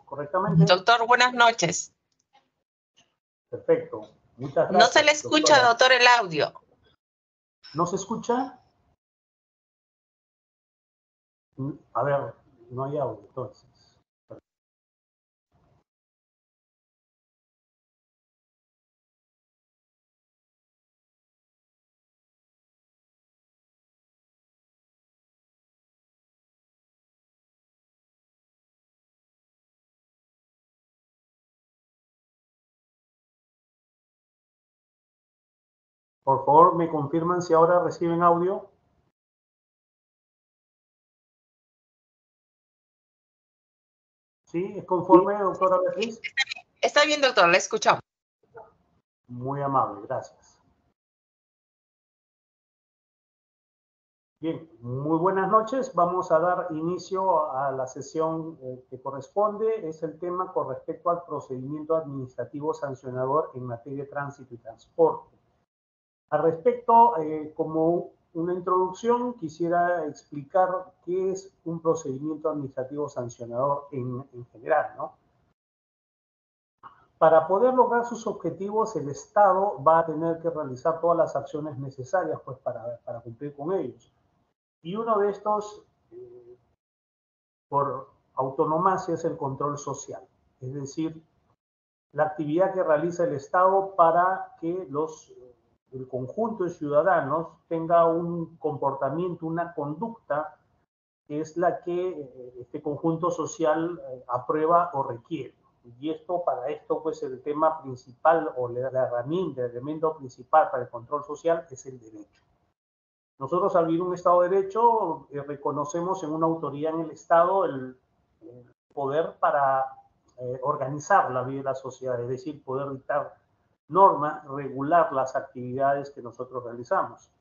correctamente? Doctor, buenas noches. Perfecto. Muchas gracias. No se le escucha, doctor, el audio. ¿No se escucha? A ver, no hay audio, entonces. Por favor, me confirman si ahora reciben audio. ¿Sí? ¿Es conforme, doctora Beatriz? Está bien, doctor, la escuchamos. Muy amable, gracias. Bien, muy buenas noches. Vamos a dar inicio a la sesión que corresponde. Es el tema con respecto al procedimiento administrativo sancionador en materia de tránsito y transporte. Al respecto, como una introducción, quisiera explicar qué es un procedimiento administrativo sancionador en general, ¿no? Para poder lograr sus objetivos, el Estado va a tener que realizar todas las acciones necesarias pues, para cumplir con ellos. Y uno de estos, por autonomacia, es el control social. Es decir, la actividad que realiza el Estado para que el conjunto de ciudadanos tenga un comportamiento, una conducta que es la que este conjunto social aprueba o requiere. Y para esto, pues el tema principal o la herramienta, el elemento principal para el control social es el derecho. Nosotros al vivir un Estado de Derecho reconocemos en una autoridad en el Estado el poder para organizar la vida de la sociedad, es decir, poder dictar normas, regular las actividades que nosotros realizamos.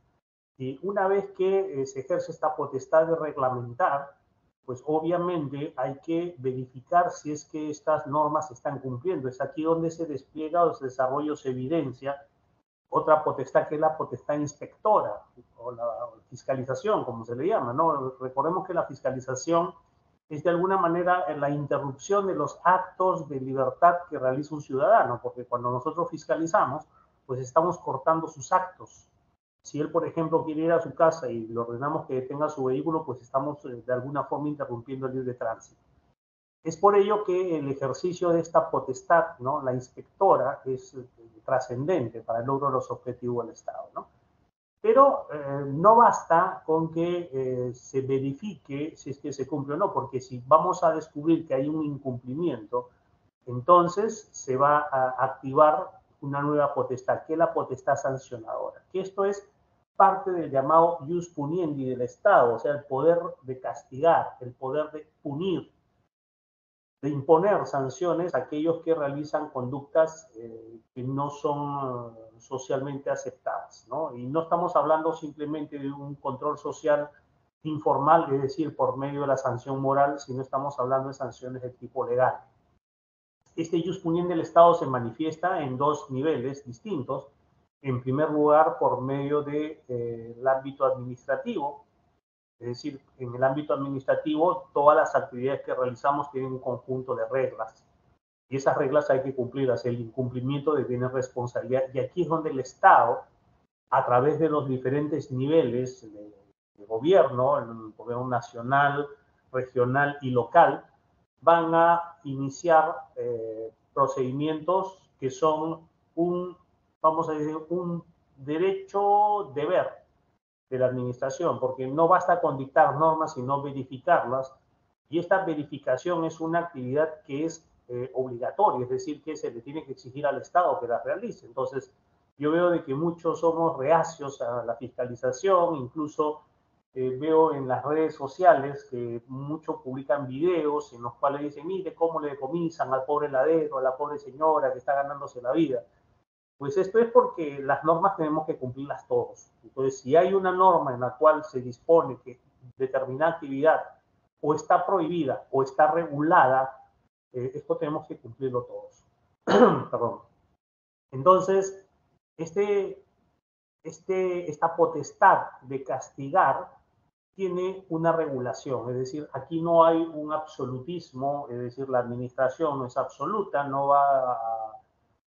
Y una vez que se ejerce esta potestad de reglamentar, pues obviamente hay que verificar si es que estas normas se están cumpliendo. Es aquí donde se despliega o se desarrolla o se evidencia otra potestad que es la potestad inspectora o la fiscalización, como se le llama, ¿no? Recordemos que la fiscalización es de alguna manera la interrupción de los actos de libertad que realiza un ciudadano, porque cuando nosotros fiscalizamos, pues estamos cortando sus actos. Si él, por ejemplo, quiere ir a su casa y le ordenamos que detenga su vehículo, pues estamos de alguna forma interrumpiendo el libre tránsito. Es por ello que el ejercicio de esta potestad, ¿no? La inspectora, es trascendente para el logro de los objetivos del Estado, ¿no? Pero no basta con que se verifique si es que se cumple o no, porque si vamos a descubrir que hay un incumplimiento, entonces se va a activar una nueva potestad, que es la potestad sancionadora, que esto es parte del llamado ius puniendi del Estado, o sea, el poder de castigar, el poder de punir, de imponer sanciones a aquellos que realizan conductas que no son socialmente aceptadas, ¿no? Y no estamos hablando simplemente de un control social informal, es decir, por medio de la sanción moral, sino estamos hablando de sanciones de tipo legal. Este ius puniendi del Estado se manifiesta en dos niveles distintos. En primer lugar, por medio del ámbito administrativo, es decir, en el ámbito administrativo, todas las actividades que realizamos tienen un conjunto de reglas. Y esas reglas hay que cumplirlas. El incumplimiento tiene responsabilidad. Y aquí es donde el Estado, a través de los diferentes niveles de gobierno, el gobierno nacional, regional y local, van a iniciar procedimientos que son vamos a decir, un derecho-deber de la administración, porque no basta con dictar normas, sino verificarlas, y esta verificación es una actividad que es obligatoria, es decir, que se le tiene que exigir al Estado que la realice. Entonces, yo veo de que muchos somos reacios a la fiscalización, incluso veo en las redes sociales que muchos publican videos en los cuales dicen, mire cómo le decomisan al pobre ladero, a la pobre señora que está ganándose la vida. Pues esto es porque las normas tenemos que cumplirlas todos. Entonces, si hay una norma en la cual se dispone que determinada actividad o está prohibida o está regulada, esto tenemos que cumplirlo todos. Perdón. Entonces, esta potestad de castigar tiene una regulación, es decir, aquí no hay un absolutismo, es decir, la administración no es absoluta, no va a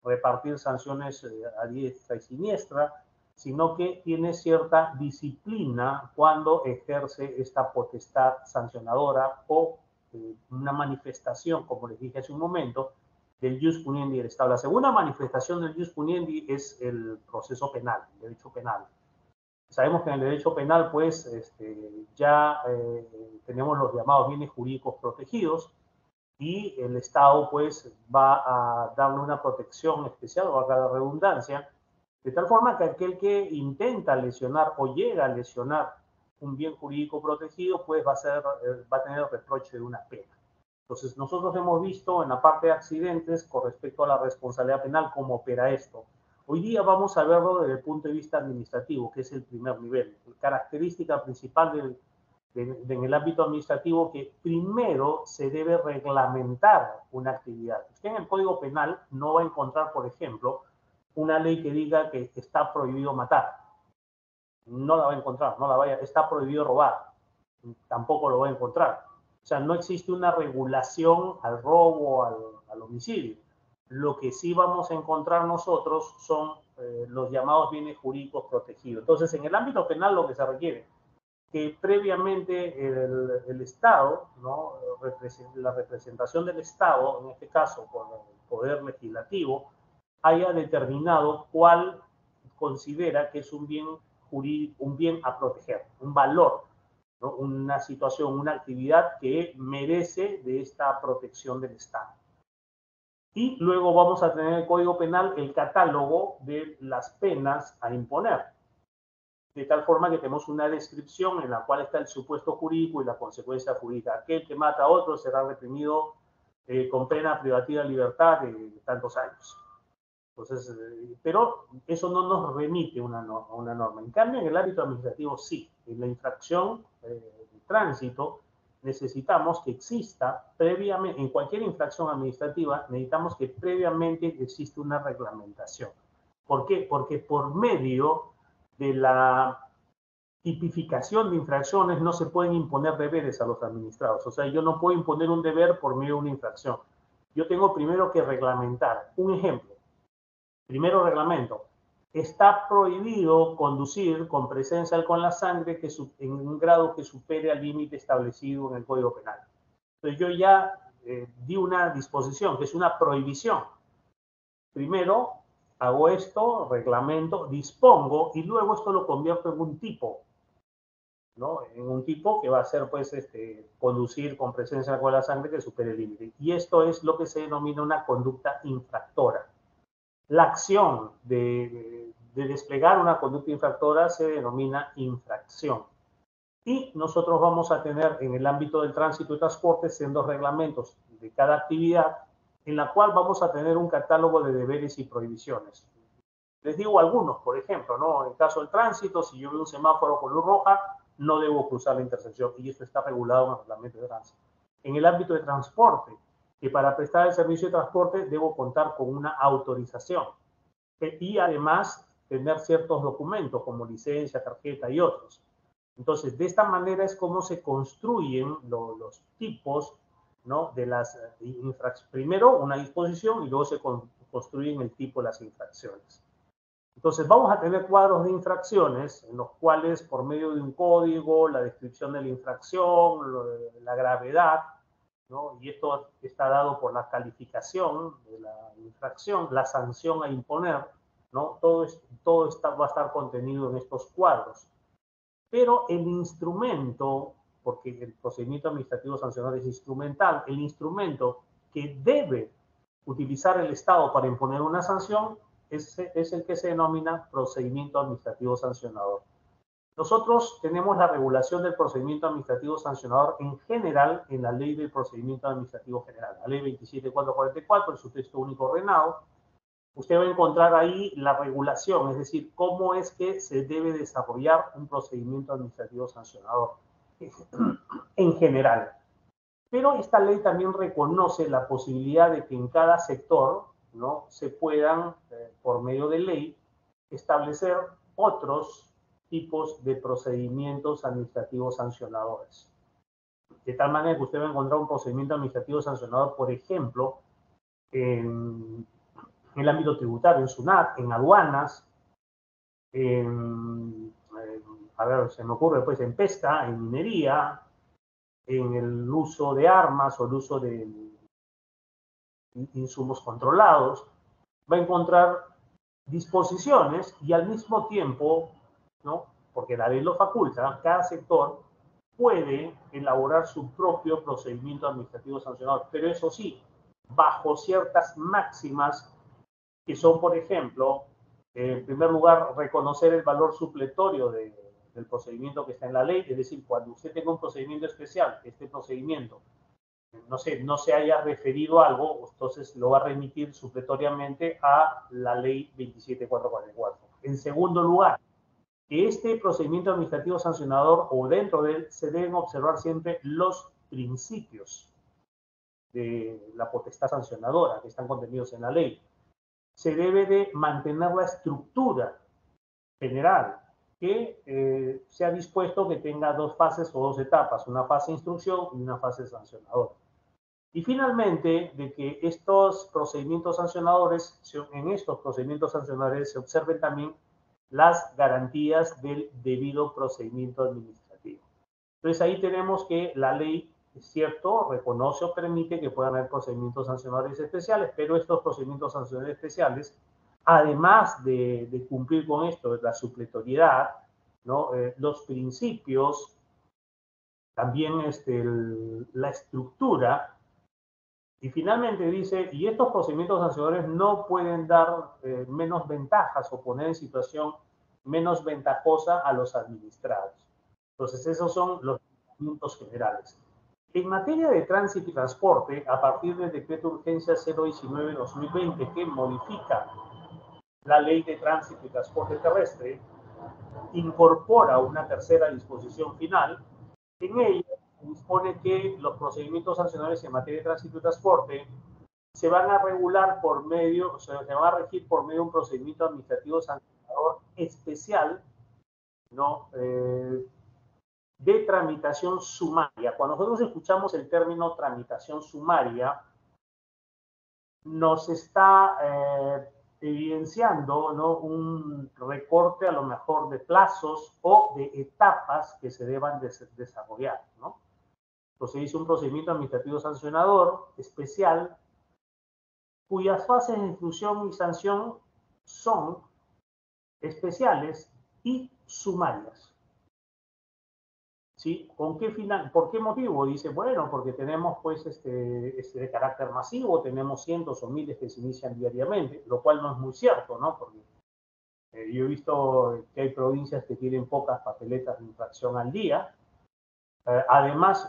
repartir sanciones a diestra y siniestra, sino que tiene cierta disciplina cuando ejerce esta potestad sancionadora o una manifestación, como les dije hace un momento, del jus puniendi del Estado. La segunda manifestación del jus puniendi es el proceso penal, el derecho penal. Sabemos que en el derecho penal, pues, ya tenemos los llamados bienes jurídicos protegidos y el Estado, pues, va a darle una protección especial, valga la redundancia, de tal forma que aquel que intenta lesionar o llega a lesionar un bien jurídico protegido, pues, va a tener el reproche de una pena. Entonces, nosotros hemos visto en la parte de accidentes, con respecto a la responsabilidad penal, cómo opera esto. Hoy día vamos a verlo desde el punto de vista administrativo, que es el primer nivel. La característica principal en el ámbito administrativo que primero se debe reglamentar una actividad. Usted en el Código Penal no va a encontrar, por ejemplo, una ley que diga que está prohibido matar. No la va a encontrar, está prohibido robar. Tampoco lo va a encontrar. O sea, no existe una regulación al robo, al homicidio. Lo que sí vamos a encontrar nosotros son los llamados bienes jurídicos protegidos. Entonces, en el ámbito penal lo que se requiere que previamente el Estado, ¿no? La representación del Estado, en este caso por el Poder Legislativo, haya determinado cuál considera que es un bien jurídico, un bien a proteger, un valor, ¿no? Una situación, una actividad que merece de esta protección del Estado. Y luego vamos a tener en el Código Penal el catálogo de las penas a imponer, de tal forma que tenemos una descripción en la cual está el supuesto jurídico y la consecuencia jurídica. Aquel que mata a otro será reprimido con pena privativa de libertad de tantos años. Entonces, pero eso no nos remite a una norma. En cambio, en el ámbito administrativo sí. En la infracción de tránsito necesitamos que exista previamente, en cualquier infracción administrativa, necesitamos que previamente exista una reglamentación. ¿Por qué? Porque por medio de la tipificación de infracciones no se pueden imponer deberes a los administrados. O sea, yo no puedo imponer un deber por medio de una infracción. Yo tengo primero que reglamentar. Un ejemplo. Primero reglamento. Está prohibido conducir con presencia de alcohol en la sangre en un grado que supere al límite establecido en el Código Penal. Entonces yo ya di una disposición, que es una prohibición. Primero hago esto, reglamento, dispongo y luego esto lo convierto en un tipo, ¿no? En un tipo que va a ser, pues, conducir con presencia de alcohol en la sangre que supere el límite. Y esto es lo que se denomina una conducta infractora. La acción de desplegar una conducta infractora se denomina infracción. Y nosotros vamos a tener en el ámbito del tránsito y transporte sendos reglamentos de cada actividad en la cual vamos a tener un catálogo de deberes y prohibiciones. Les digo algunos, por ejemplo, ¿no? En el caso del tránsito, si yo veo un semáforo con luz roja, no debo cruzar la intersección y esto está regulado en el reglamento de tránsito. En el ámbito de transporte, que para prestar el servicio de transporte debo contar con una autorización y además tener ciertos documentos como licencia, tarjeta y otros. Entonces, de esta manera es como se construyen los tipos, ¿no? De las infracciones. Primero una disposición y luego se construyen el tipo de las infracciones. Entonces, vamos a tener cuadros de infracciones en los cuales, por medio de un código, la descripción de la infracción, la gravedad, ¿no? Y esto está dado por la calificación de la infracción, la sanción a imponer, ¿no? Todo va a estar contenido en estos cuadros. Pero el instrumento, porque el procedimiento administrativo sancionador es instrumental, el instrumento que debe utilizar el Estado para imponer una sanción es el que se denomina procedimiento administrativo sancionador. Nosotros tenemos la regulación del procedimiento administrativo sancionador en general en la Ley del Procedimiento Administrativo General, la Ley 27444, en su texto único ordenado. Usted va a encontrar ahí la regulación, es decir, cómo es que se debe desarrollar un procedimiento administrativo sancionador en general. Pero esta ley también reconoce la posibilidad de que en cada sector, ¿no? Se puedan, por medio de ley, establecer otros tipos de procedimientos administrativos sancionadores. De tal manera que usted va a encontrar un procedimiento administrativo sancionador, por ejemplo, en el ámbito tributario, en SUNAT, en aduanas, a ver, se me ocurre pues en pesca, en minería, en el uso de armas o el uso de insumos controlados, va a encontrar disposiciones y al mismo tiempo, ¿no? Porque la ley lo faculta, cada sector puede elaborar su propio procedimiento administrativo sancionador, pero eso sí, bajo ciertas máximas que son, por ejemplo, en primer lugar, reconocer el valor supletorio del procedimiento que está en la ley, es decir, cuando usted tenga un procedimiento especial, este procedimiento, no sé, no se haya referido a algo, entonces lo va a remitir supletoriamente a la ley 27444. En segundo lugar, que este procedimiento administrativo sancionador o dentro de él se deben observar siempre los principios de la potestad sancionadora que están contenidos en la ley. Se debe de mantener la estructura general que se ha dispuesto que tenga dos fases o dos etapas, una fase de instrucción y una fase sancionadora. Y finalmente, de que estos procedimientos sancionadores, en estos procedimientos sancionadores se observen también las garantías del debido procedimiento administrativo. Entonces ahí tenemos que la ley, es cierto, reconoce o permite que puedan haber procedimientos sancionadores especiales, pero estos procedimientos sancionadores especiales, además de cumplir con esto, la supletoriedad, ¿no? Los principios, también la estructura. Y finalmente dice, y estos procedimientos sancionadores no pueden dar menos ventajas o poner en situación menos ventajosa a los administrados. Entonces, esos son los puntos generales. En materia de tránsito y transporte, a partir del decreto de urgencia 019-2020, que modifica la ley de tránsito y transporte terrestre, incorpora una tercera disposición final. En ella dispone que los procedimientos sancionadores en materia de tránsito y transporte se van a regular por medio, o sea, se van a regir por medio de un procedimiento administrativo sancionador especial, ¿no? De tramitación sumaria. Cuando nosotros escuchamos el término tramitación sumaria, nos está evidenciando, ¿no? Un recorte a lo mejor de plazos o de etapas que se deban desarrollar, ¿no? Entonces dice un procedimiento administrativo sancionador especial cuyas fases de instrucción y sanción son especiales y sumarias. ¿Sí? ¿Con qué final? ¿Por qué motivo? Dice, bueno, porque tenemos pues de carácter masivo, tenemos cientos o miles que se inician diariamente, lo cual no es muy cierto, ¿no? Porque yo he visto que hay provincias que tienen pocas papeletas de infracción al día. Además,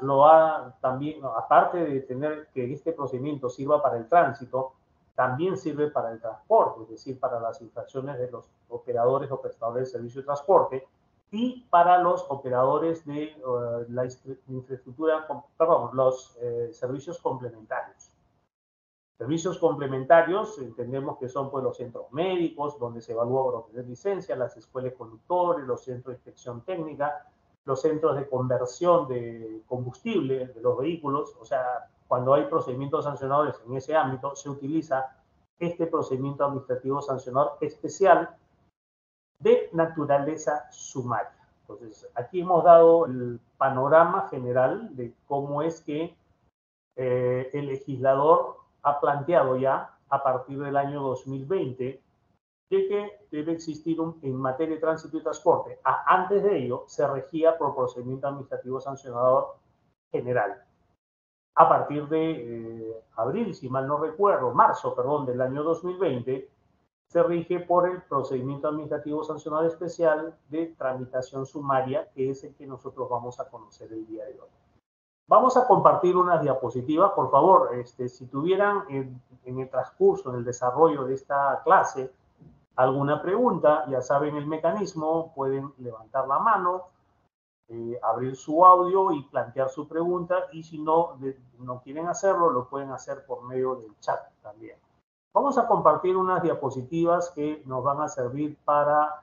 también, aparte de tener que este procedimiento sirva para el tránsito, también sirve para el transporte, es decir, para las infracciones de los operadores o prestadores de servicio de transporte y para los operadores de la infraestructura, perdón, los servicios complementarios. Servicios complementarios entendemos que son pues los centros médicos, donde se evalúa para obtener licencia, las escuelas de conductores, los centros de inspección técnica, los centros de conversión de combustible de los vehículos. O sea, cuando hay procedimientos sancionadores en ese ámbito, se utiliza este procedimiento administrativo sancionador especial de naturaleza sumaria. Entonces, aquí hemos dado el panorama general de cómo es que el legislador ha planteado ya a partir del año 2020 de que debe existir en materia de tránsito y transporte. Antes de ello, se regía por procedimiento administrativo sancionador general. A partir de abril, si mal no recuerdo, marzo, perdón, del año 2020, se rige por el procedimiento administrativo sancionador especial de tramitación sumaria, que es el que nosotros vamos a conocer el día de hoy. Vamos a compartir unas diapositivas, por favor. Si tuvieran en el transcurso, en el desarrollo de esta clase, alguna pregunta, ya saben el mecanismo, pueden levantar la mano, abrir su audio y plantear su pregunta, y si no quieren hacerlo, lo pueden hacer por medio del chat también. Vamos a compartir unas diapositivas que nos van a servir para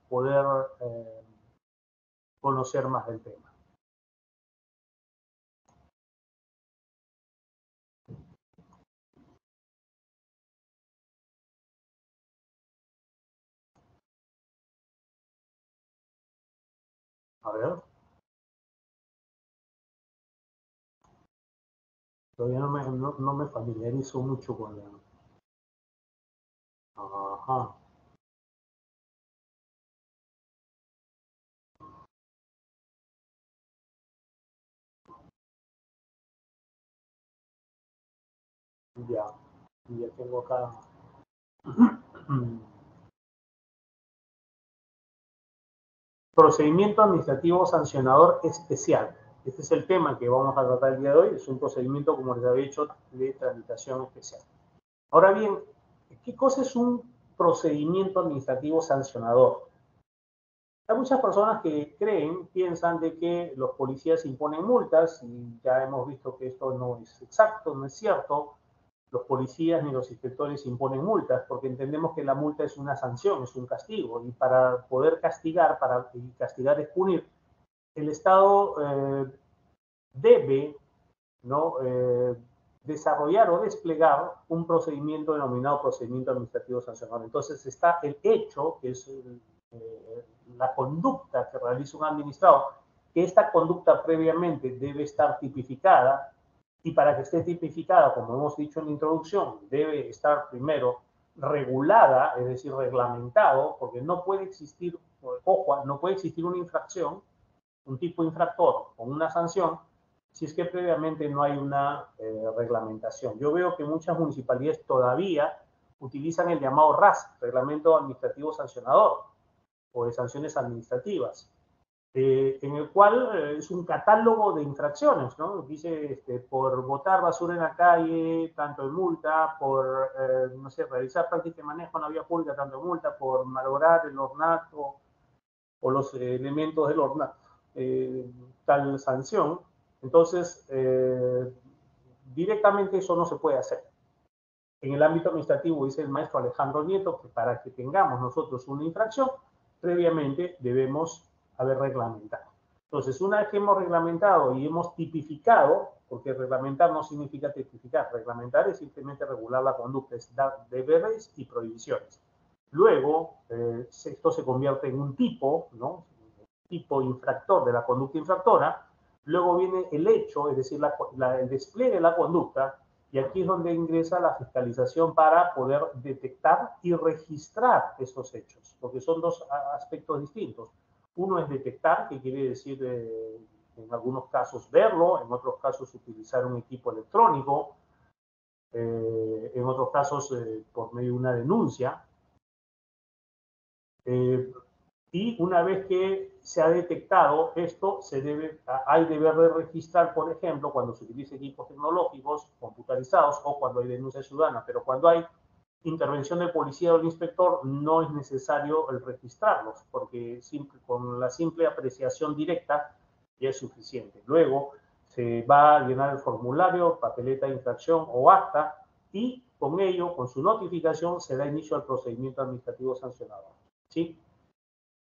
poder conocer más del tema. A ver. Todavía no me familiarizo mucho con la... Ajá. Ya tengo acá. Procedimiento administrativo sancionador especial. Este es el tema que vamos a tratar el día de hoy. Es un procedimiento, como les había dicho, de tramitación especial. Ahora bien, ¿qué cosa es un procedimiento administrativo sancionador? Hay muchas personas que piensan de que los policías imponen multas y ya hemos visto que esto no es exacto, no es cierto. Los policías ni los inspectores imponen multas porque entendemos que la multa es una sanción, es un castigo y para poder castigar, y castigar es punir, el Estado debe, ¿no? Desarrollar o desplegar un procedimiento denominado procedimiento administrativo sancionador. Entonces está el hecho, que es la conducta que realiza un administrado, que esta conducta previamente debe estar tipificada y para que esté tipificada, como hemos dicho en la introducción, debe estar primero regulada, es decir, reglamentado, porque no puede existir, ojo, no puede existir una infracción, un tipo infractor con una sanción, si es que previamente no hay una reglamentación. Yo veo que muchas municipalidades todavía utilizan el llamado RAS, Reglamento Administrativo Sancionador, o de sanciones administrativas, en el cual es un catálogo de infracciones, ¿no? Dice, por botar basura en la calle, tanto de multa, por, no sé, realizar práctica de manejo en la vía pública, tanto de multa, por malograr el ornato o los elementos del ornato, tal sanción. Entonces, directamente eso no se puede hacer. En el ámbito administrativo dice el maestro Alejandro Nieto que para que tengamos nosotros una infracción, previamente debemos haber reglamentado. Entonces, una vez que hemos reglamentado y hemos tipificado, porque reglamentar no significa tipificar, reglamentar es simplemente regular la conducta, es dar deberes y prohibiciones. Luego, esto se convierte en un tipo, ¿no? Tipo infractor de la conducta infractora. Luego viene el hecho, es decir, el despliegue de la conducta, y aquí es donde ingresa la fiscalización para poder detectar y registrar esos hechos, porque son dos aspectos distintos. Uno es detectar, que quiere decir en algunos casos verlo, en otros casos utilizar un equipo electrónico, en otros casos por medio de una denuncia. Y una vez que se ha detectado esto, hay deber de registrar, por ejemplo, cuando se utiliza equipos tecnológicos computarizados o cuando hay denuncia ciudadana, pero cuando hay intervención del policía o del inspector no es necesario el registrarlos, porque con la simple apreciación directa ya es suficiente. Luego se va a llenar el formulario, papeleta de infracción o acta, y con ello, con su notificación, se da inicio al procedimiento administrativo sancionador. ¿Sí?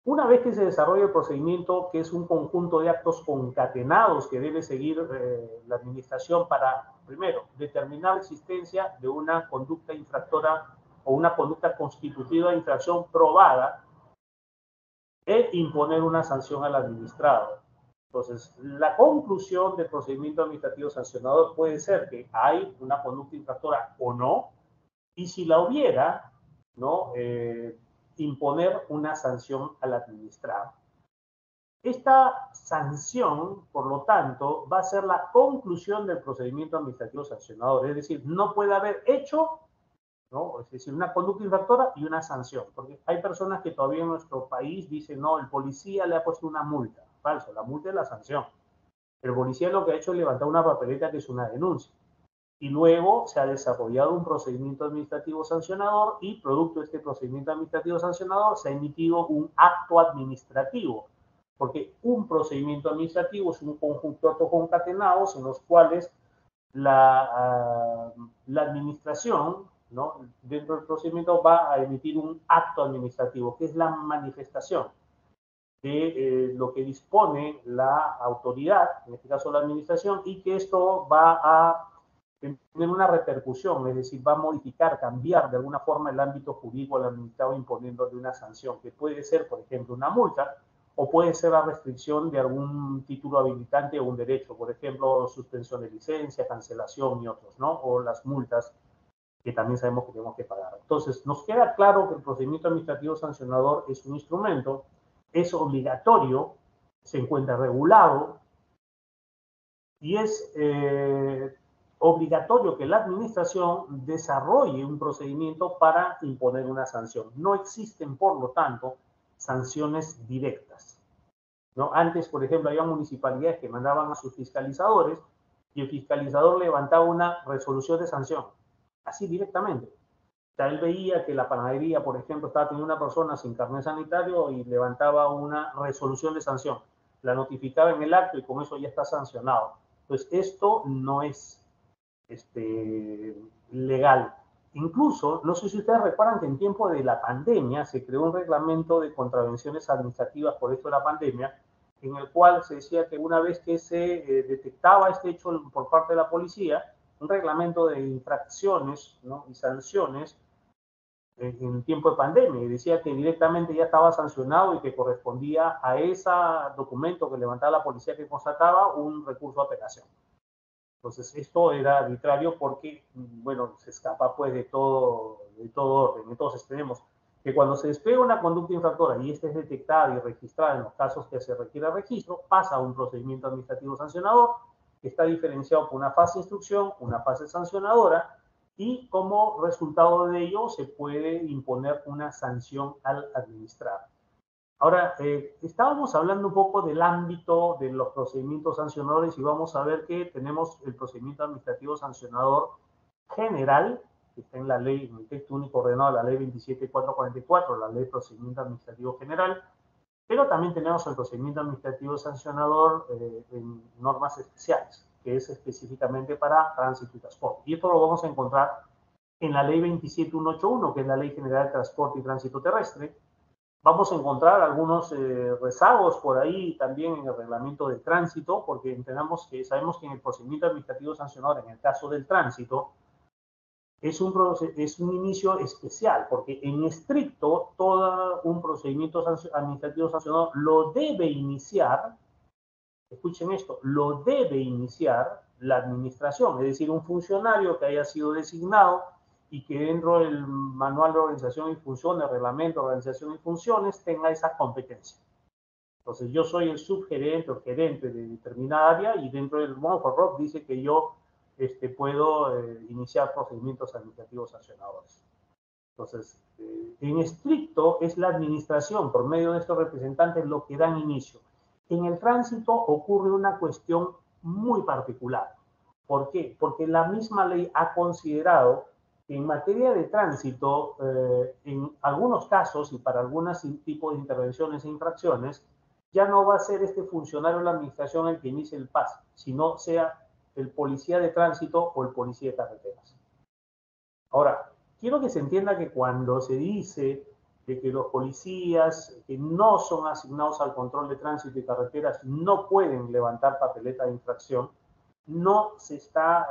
Una vez que se desarrolla el procedimiento, que es un conjunto de actos concatenados que debe seguir la administración para, primero, determinar la existencia de una conducta infractora o una conducta constitutiva de infracción probada e imponer una sanción al administrado. Entonces, la conclusión del procedimiento administrativo sancionador puede ser que hay una conducta infractora o no, y si la hubiera, ¿no? Imponer una sanción al administrado. Esta sanción, por lo tanto, va a ser la conclusión del procedimiento administrativo sancionador, es decir, no puede haber hecho, ¿no? Es decir, una conducta infractora y una sanción, porque hay personas que todavía en nuestro país dicen, no, el policía le ha puesto una multa. Falso, la multa es la sanción. El policía lo que ha hecho es levantar una papeleta que es una denuncia. Y luego se ha desarrollado un procedimiento administrativo sancionador y producto de este procedimiento administrativo sancionador se ha emitido un acto administrativo, porque un procedimiento administrativo es un conjunto de actos concatenados en los cuales la administración, ¿no? Dentro del procedimiento va a emitir un acto administrativo, que es la manifestación. de lo que dispone la autoridad, en este caso la administración, y que esto va a tener una repercusión, es decir, va a modificar, cambiar de alguna forma el ámbito jurídico al administrado imponiéndole una sanción, que puede ser, por ejemplo, una multa, o puede ser la restricción de algún título habilitante o un derecho, por ejemplo, suspensión de licencia, cancelación y otros, ¿no? O las multas que también sabemos que tenemos que pagar. Entonces, nos queda claro que el procedimiento administrativo sancionador es un instrumento, es obligatorio, se encuentra regulado y es obligatorio que la administración desarrolle un procedimiento para imponer una sanción. No existen, por lo tanto, sanciones directas, ¿no? Antes, por ejemplo, había municipalidades que mandaban a sus fiscalizadores y el fiscalizador levantaba una resolución de sanción, así directamente. O sea, él veía que la panadería, por ejemplo, estaba teniendo una persona sin carnet sanitario y levantaba una resolución de sanción. La notificaba en el acto y con eso ya está sancionado. Entonces, esto no es legal. Incluso, no sé si ustedes recuerdan que en tiempo de la pandemia se creó un reglamento de contravenciones administrativas por esto de la pandemia, en el cual se decía que una vez que se detectaba este hecho por parte de la policía, un reglamento de infracciones, ¿no?, y sanciones en tiempo de pandemia, y decía que directamente ya estaba sancionado y que correspondía a ese documento que levantaba la policía que constataba un recurso de apelación. Entonces, esto era arbitrario porque, bueno, se escapa pues de todo orden. Entonces, tenemos que cuando se despega una conducta infractora y esta es detectada y registrada en los casos que se requiere registro, pasa a un procedimiento administrativo sancionador que está diferenciado por una fase de instrucción, una fase sancionadora, y como resultado de ello se puede imponer una sanción al administrado. Ahora, estábamos hablando un poco del ámbito de los procedimientos sancionadores y vamos a ver que tenemos el procedimiento administrativo sancionador general, que está en la ley, en el texto único ordenado, la ley 27.444, la ley de procedimiento administrativo general, pero también tenemos el procedimiento administrativo sancionador en normas especiales, que es específicamente para tránsito y transporte. Y esto lo vamos a encontrar en la ley 27.181, que es la Ley General de Transporte y Tránsito Terrestre. Vamos a encontrar algunos rezagos por ahí también en el reglamento de tránsito, porque sabemos que en el procedimiento administrativo sancionador, en el caso del tránsito, es un inicio especial, porque en estricto todo un procedimiento administrativo sancionador lo debe iniciar, escuchen esto, lo debe iniciar la administración, es decir, un funcionario que haya sido designado y que dentro del manual de organización y funciones, el reglamento de organización y funciones, tenga esa competencia. Entonces, yo soy el subgerente o gerente de determinada área y dentro del MOFOROC dice que yo puedo iniciar procedimientos administrativos sancionadores. Entonces, en estricto es la administración, por medio de estos representantes, lo que dan inicio. En el tránsito ocurre una cuestión muy particular. ¿Por qué? Porque la misma ley ha considerado que en materia de tránsito, en algunos casos y para algunos tipos de intervenciones e infracciones, ya no va a ser este funcionario de la administración el que inicie el paso, sino sea el policía de tránsito o el policía de carreteras. Ahora, quiero que se entienda que cuando se dice de que los policías que no son asignados al control de tránsito y carreteras no pueden levantar papeleta de infracción, no se está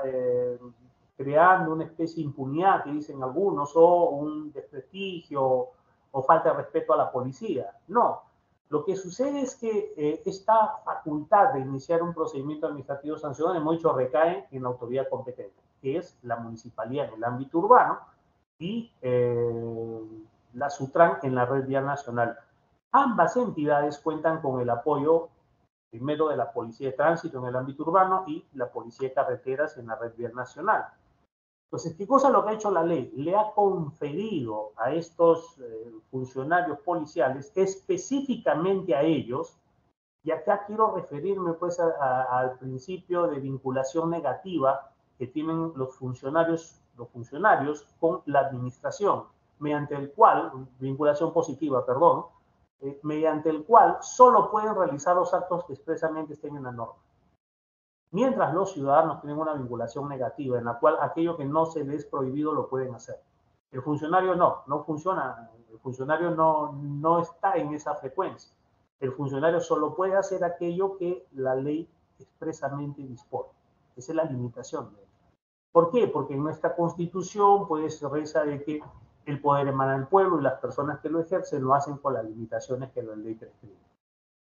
creando una especie de impunidad, que dicen algunos, o un desprestigio o falta de respeto a la policía. No. Lo que sucede es que esta facultad de iniciar un procedimiento administrativo sancionador, hemos dicho, recae en la autoridad competente, que es la municipalidad en el ámbito urbano y la SUTRAN en la red vial nacional. Ambas entidades cuentan con el apoyo primero de la Policía de Tránsito en el ámbito urbano y la Policía de Carreteras en la red vial nacional. Entonces, ¿qué cosa es lo que ha hecho la ley? Le ha conferido a estos funcionarios policiales, específicamente a ellos, y acá quiero referirme pues al principio de vinculación negativa que tienen los funcionarios con la administración, mediante el cual, vinculación positiva, perdón, mediante el cual solo pueden realizar los actos que expresamente estén en la norma. Mientras los ciudadanos tienen una vinculación negativa en la cual aquello que no se les es prohibido lo pueden hacer. El funcionario no funciona, el funcionario no está en esa frecuencia. El funcionario solo puede hacer aquello que la ley expresamente dispone. Esa es la limitación. ¿Por qué? Porque en nuestra Constitución pues reza de que el poder emana del pueblo y las personas que lo ejercen lo hacen con las limitaciones que la ley prescribe.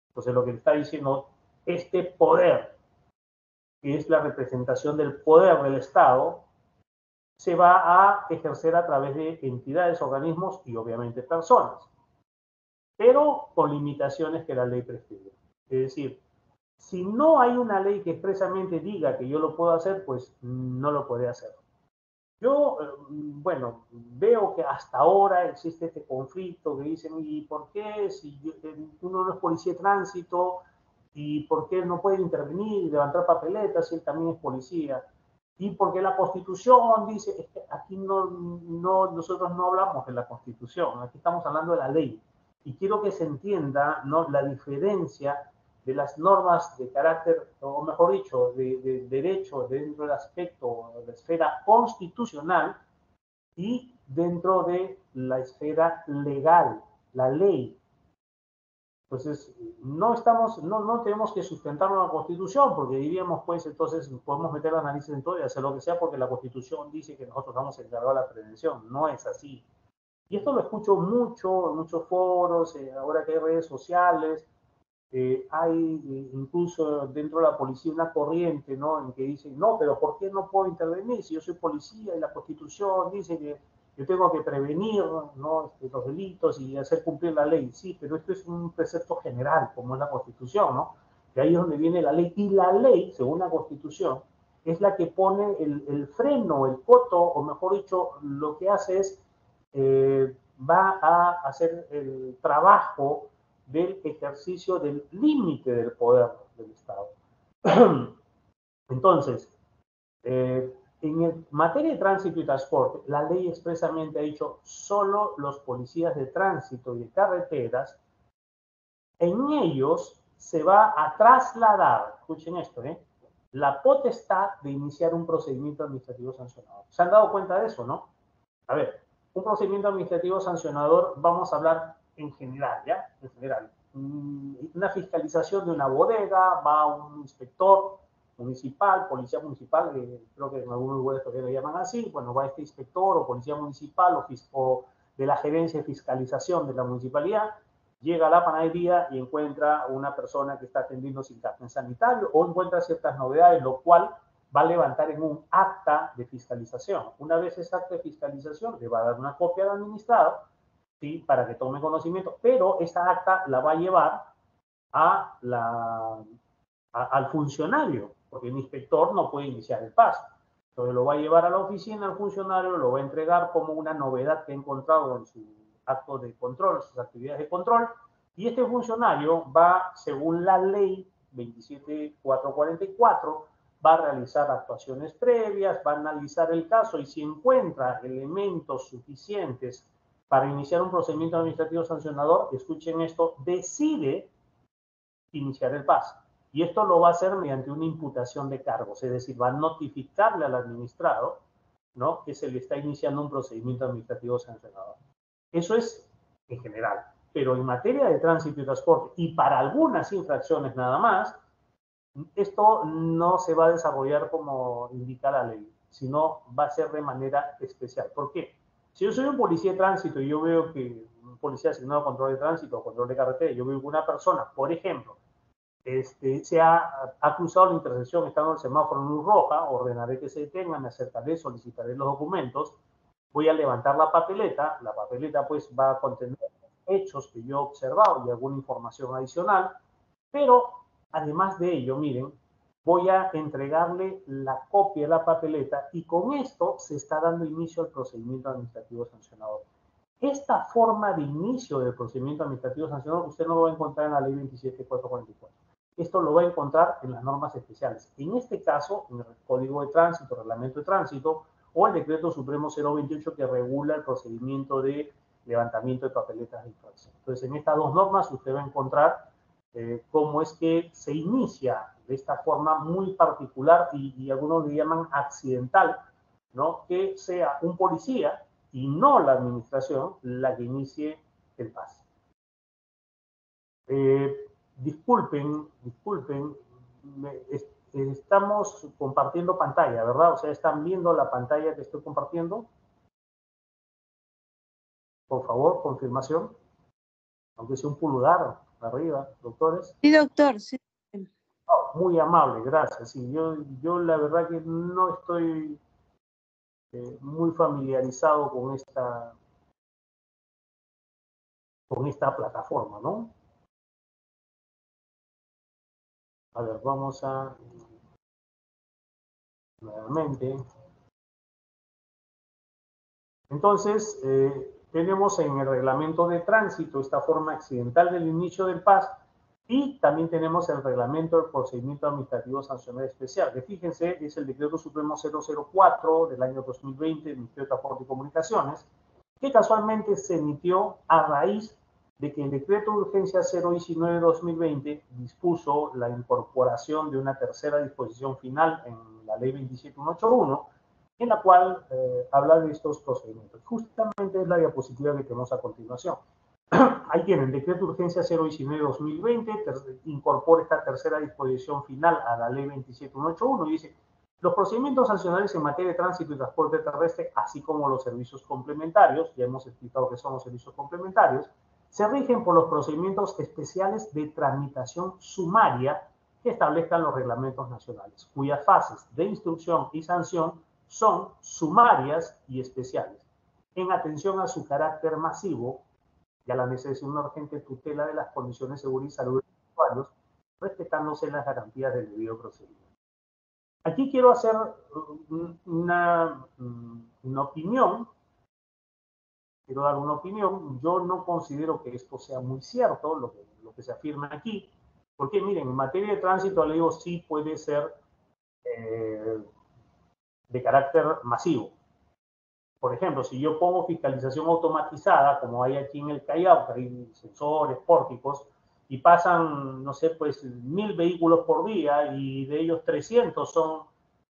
Entonces lo que está diciendo, este poder, que es la representación del poder del Estado, se va a ejercer a través de entidades, organismos y obviamente personas, pero con limitaciones que la ley prescribe. Es decir, si no hay una ley que expresamente diga que yo lo puedo hacer, pues no lo podré hacer. Yo, bueno, veo que hasta ahora existe este conflicto que dicen, ¿y por qué si uno no es policía de tránsito? ¿Y por qué no puede intervenir y levantar papeletas si él también es policía? Y porque la Constitución dice, es que aquí nosotros no hablamos de la Constitución, aquí estamos hablando de la ley. Y quiero que se entienda, ¿no?, la diferencia de las normas de carácter, o mejor dicho, de derecho dentro del aspecto de la esfera constitucional y dentro de la esfera legal, la ley. Entonces, no tenemos que sustentar una constitución, porque diríamos, pues, entonces podemos meter la nariz en todo y hacer lo que sea, porque la constitución dice que nosotros estamos encargados de la prevención. No es así. Y esto lo escucho mucho en muchos foros, ahora que hay redes sociales, hay incluso dentro de la policía una corriente, ¿no?, en que dicen, no, pero ¿por qué no puedo intervenir si yo soy policía y la Constitución dice que yo tengo que prevenir, ¿no?, los delitos y hacer cumplir la ley? Sí, pero esto es un precepto general, como es la Constitución, ¿no? Que ahí es donde viene la ley. Y la ley, según la Constitución, es la que pone el freno, el coto, o mejor dicho, lo que hace es, va a hacer el trabajo del ejercicio del límite del poder del Estado. Entonces, en materia de tránsito y transporte, la ley expresamente ha dicho solo los policías de tránsito y de carreteras, en ellos se va a trasladar, escuchen esto, la potestad de iniciar un procedimiento administrativo sancionador. ¿Se han dado cuenta de eso, no? A ver, un procedimiento administrativo sancionador, vamos a hablar en general, ¿ya? En general. Una fiscalización de una bodega, va un inspector municipal, policía municipal, creo que en algunos lugares todavía lo llaman así, bueno, va este inspector o policía municipal o de la gerencia de fiscalización de la municipalidad, llega a la panadería y encuentra una persona que está atendiendo sin carnet sanitario o encuentra ciertas novedades, lo cual va a levantar en un acta de fiscalización. Una vez ese acta de fiscalización, le va a dar una copia al administrado, ¿sí?, para que tome conocimiento, pero esta acta la va a llevar al funcionario, porque el inspector no puede iniciar el paso. Entonces lo va a llevar a la oficina, al funcionario lo va a entregar como una novedad que ha encontrado en su acto de control, sus actividades de control, y este funcionario va, según la ley 27444, va a realizar actuaciones previas, va a analizar el caso y si encuentra elementos suficientes para iniciar un procedimiento administrativo sancionador, escuchen esto, decide iniciar el paso. Y esto lo va a hacer mediante una imputación de cargos, es decir, va a notificarle al administrado, ¿no?, que se le está iniciando un procedimiento administrativo sancionador. Eso es en general. Pero en materia de tránsito y transporte, y para algunas infracciones nada más, esto no se va a desarrollar como indica la ley, sino va a ser de manera especial. ¿Por qué? Si yo soy un policía de tránsito y yo veo que un policía asignado a control de tránsito o control de carretera, yo veo que una persona, por ejemplo, se ha cruzado la intersección estando el semáforo en luz roja, ordenaré que se detenga, me acercaré, solicitaré los documentos, voy a levantar la papeleta pues va a contener hechos que yo he observado y alguna información adicional, pero además de ello, miren, voy a entregarle la copia de la papeleta y con esto se está dando inicio al procedimiento administrativo sancionador. Esta forma de inicio del procedimiento administrativo sancionador usted no lo va a encontrar en la ley 27444. Esto lo va a encontrar en las normas especiales. En este caso, en el Código de Tránsito, Reglamento de Tránsito o el Decreto Supremo 028 que regula el procedimiento de levantamiento de papeletas de infracción. Entonces, en estas dos normas usted va a encontrar cómo es que se inicia de esta forma muy particular y algunos le llaman accidental, ¿no?, que sea un policía y no la administración la que inicie el pase. Disculpen, estamos compartiendo pantalla, ¿verdad? O sea, ¿están viendo la pantalla que estoy compartiendo? Por favor, confirmación. Aunque sea un pulgar arriba, doctores. Sí, doctor, sí. Oh, muy amable, gracias. Sí, yo la verdad que no estoy muy familiarizado con esta plataforma, ¿no? A ver, vamos a nuevamente. Entonces, tenemos en el reglamento de tránsito esta forma accidental del inicio del PAS y también tenemos el reglamento del procedimiento administrativo sancionado especial, que fíjense, es el decreto supremo 004 del año 2020 del Ministerio de Transporte y Comunicaciones, que casualmente se emitió a raíz de que el decreto de urgencia 019-2020 dispuso la incorporación de una tercera disposición final en la ley 27181, en la cual habla de estos procedimientos. Justamente es la diapositiva que tenemos a continuación. Ahí tienen, decreto de urgencia 019-2020, incorpora esta tercera disposición final a la ley 27181 y dice, los procedimientos sancionables en materia de tránsito y transporte terrestre, así como los servicios complementarios, ya hemos explicado qué son los servicios complementarios, se rigen por los procedimientos especiales de tramitación sumaria que establezcan los reglamentos nacionales, cuyas fases de instrucción y sanción son sumarias y especiales, en atención a su carácter masivo y a la necesidad de una urgente tutela de las condiciones de seguridad y salud de los usuarios, respetándose las garantías del debido procedimiento. Aquí quiero hacer una opinión, quiero dar una opinión. Yo no considero que esto sea muy cierto, lo que se afirma aquí, porque miren, en materia de tránsito, le digo, sí puede ser de carácter masivo. Por ejemplo, si yo pongo fiscalización automatizada, como hay aquí en el Callao, que hay sensores, pórticos, y pasan, no sé, pues 1000 vehículos por día y de ellos 300 son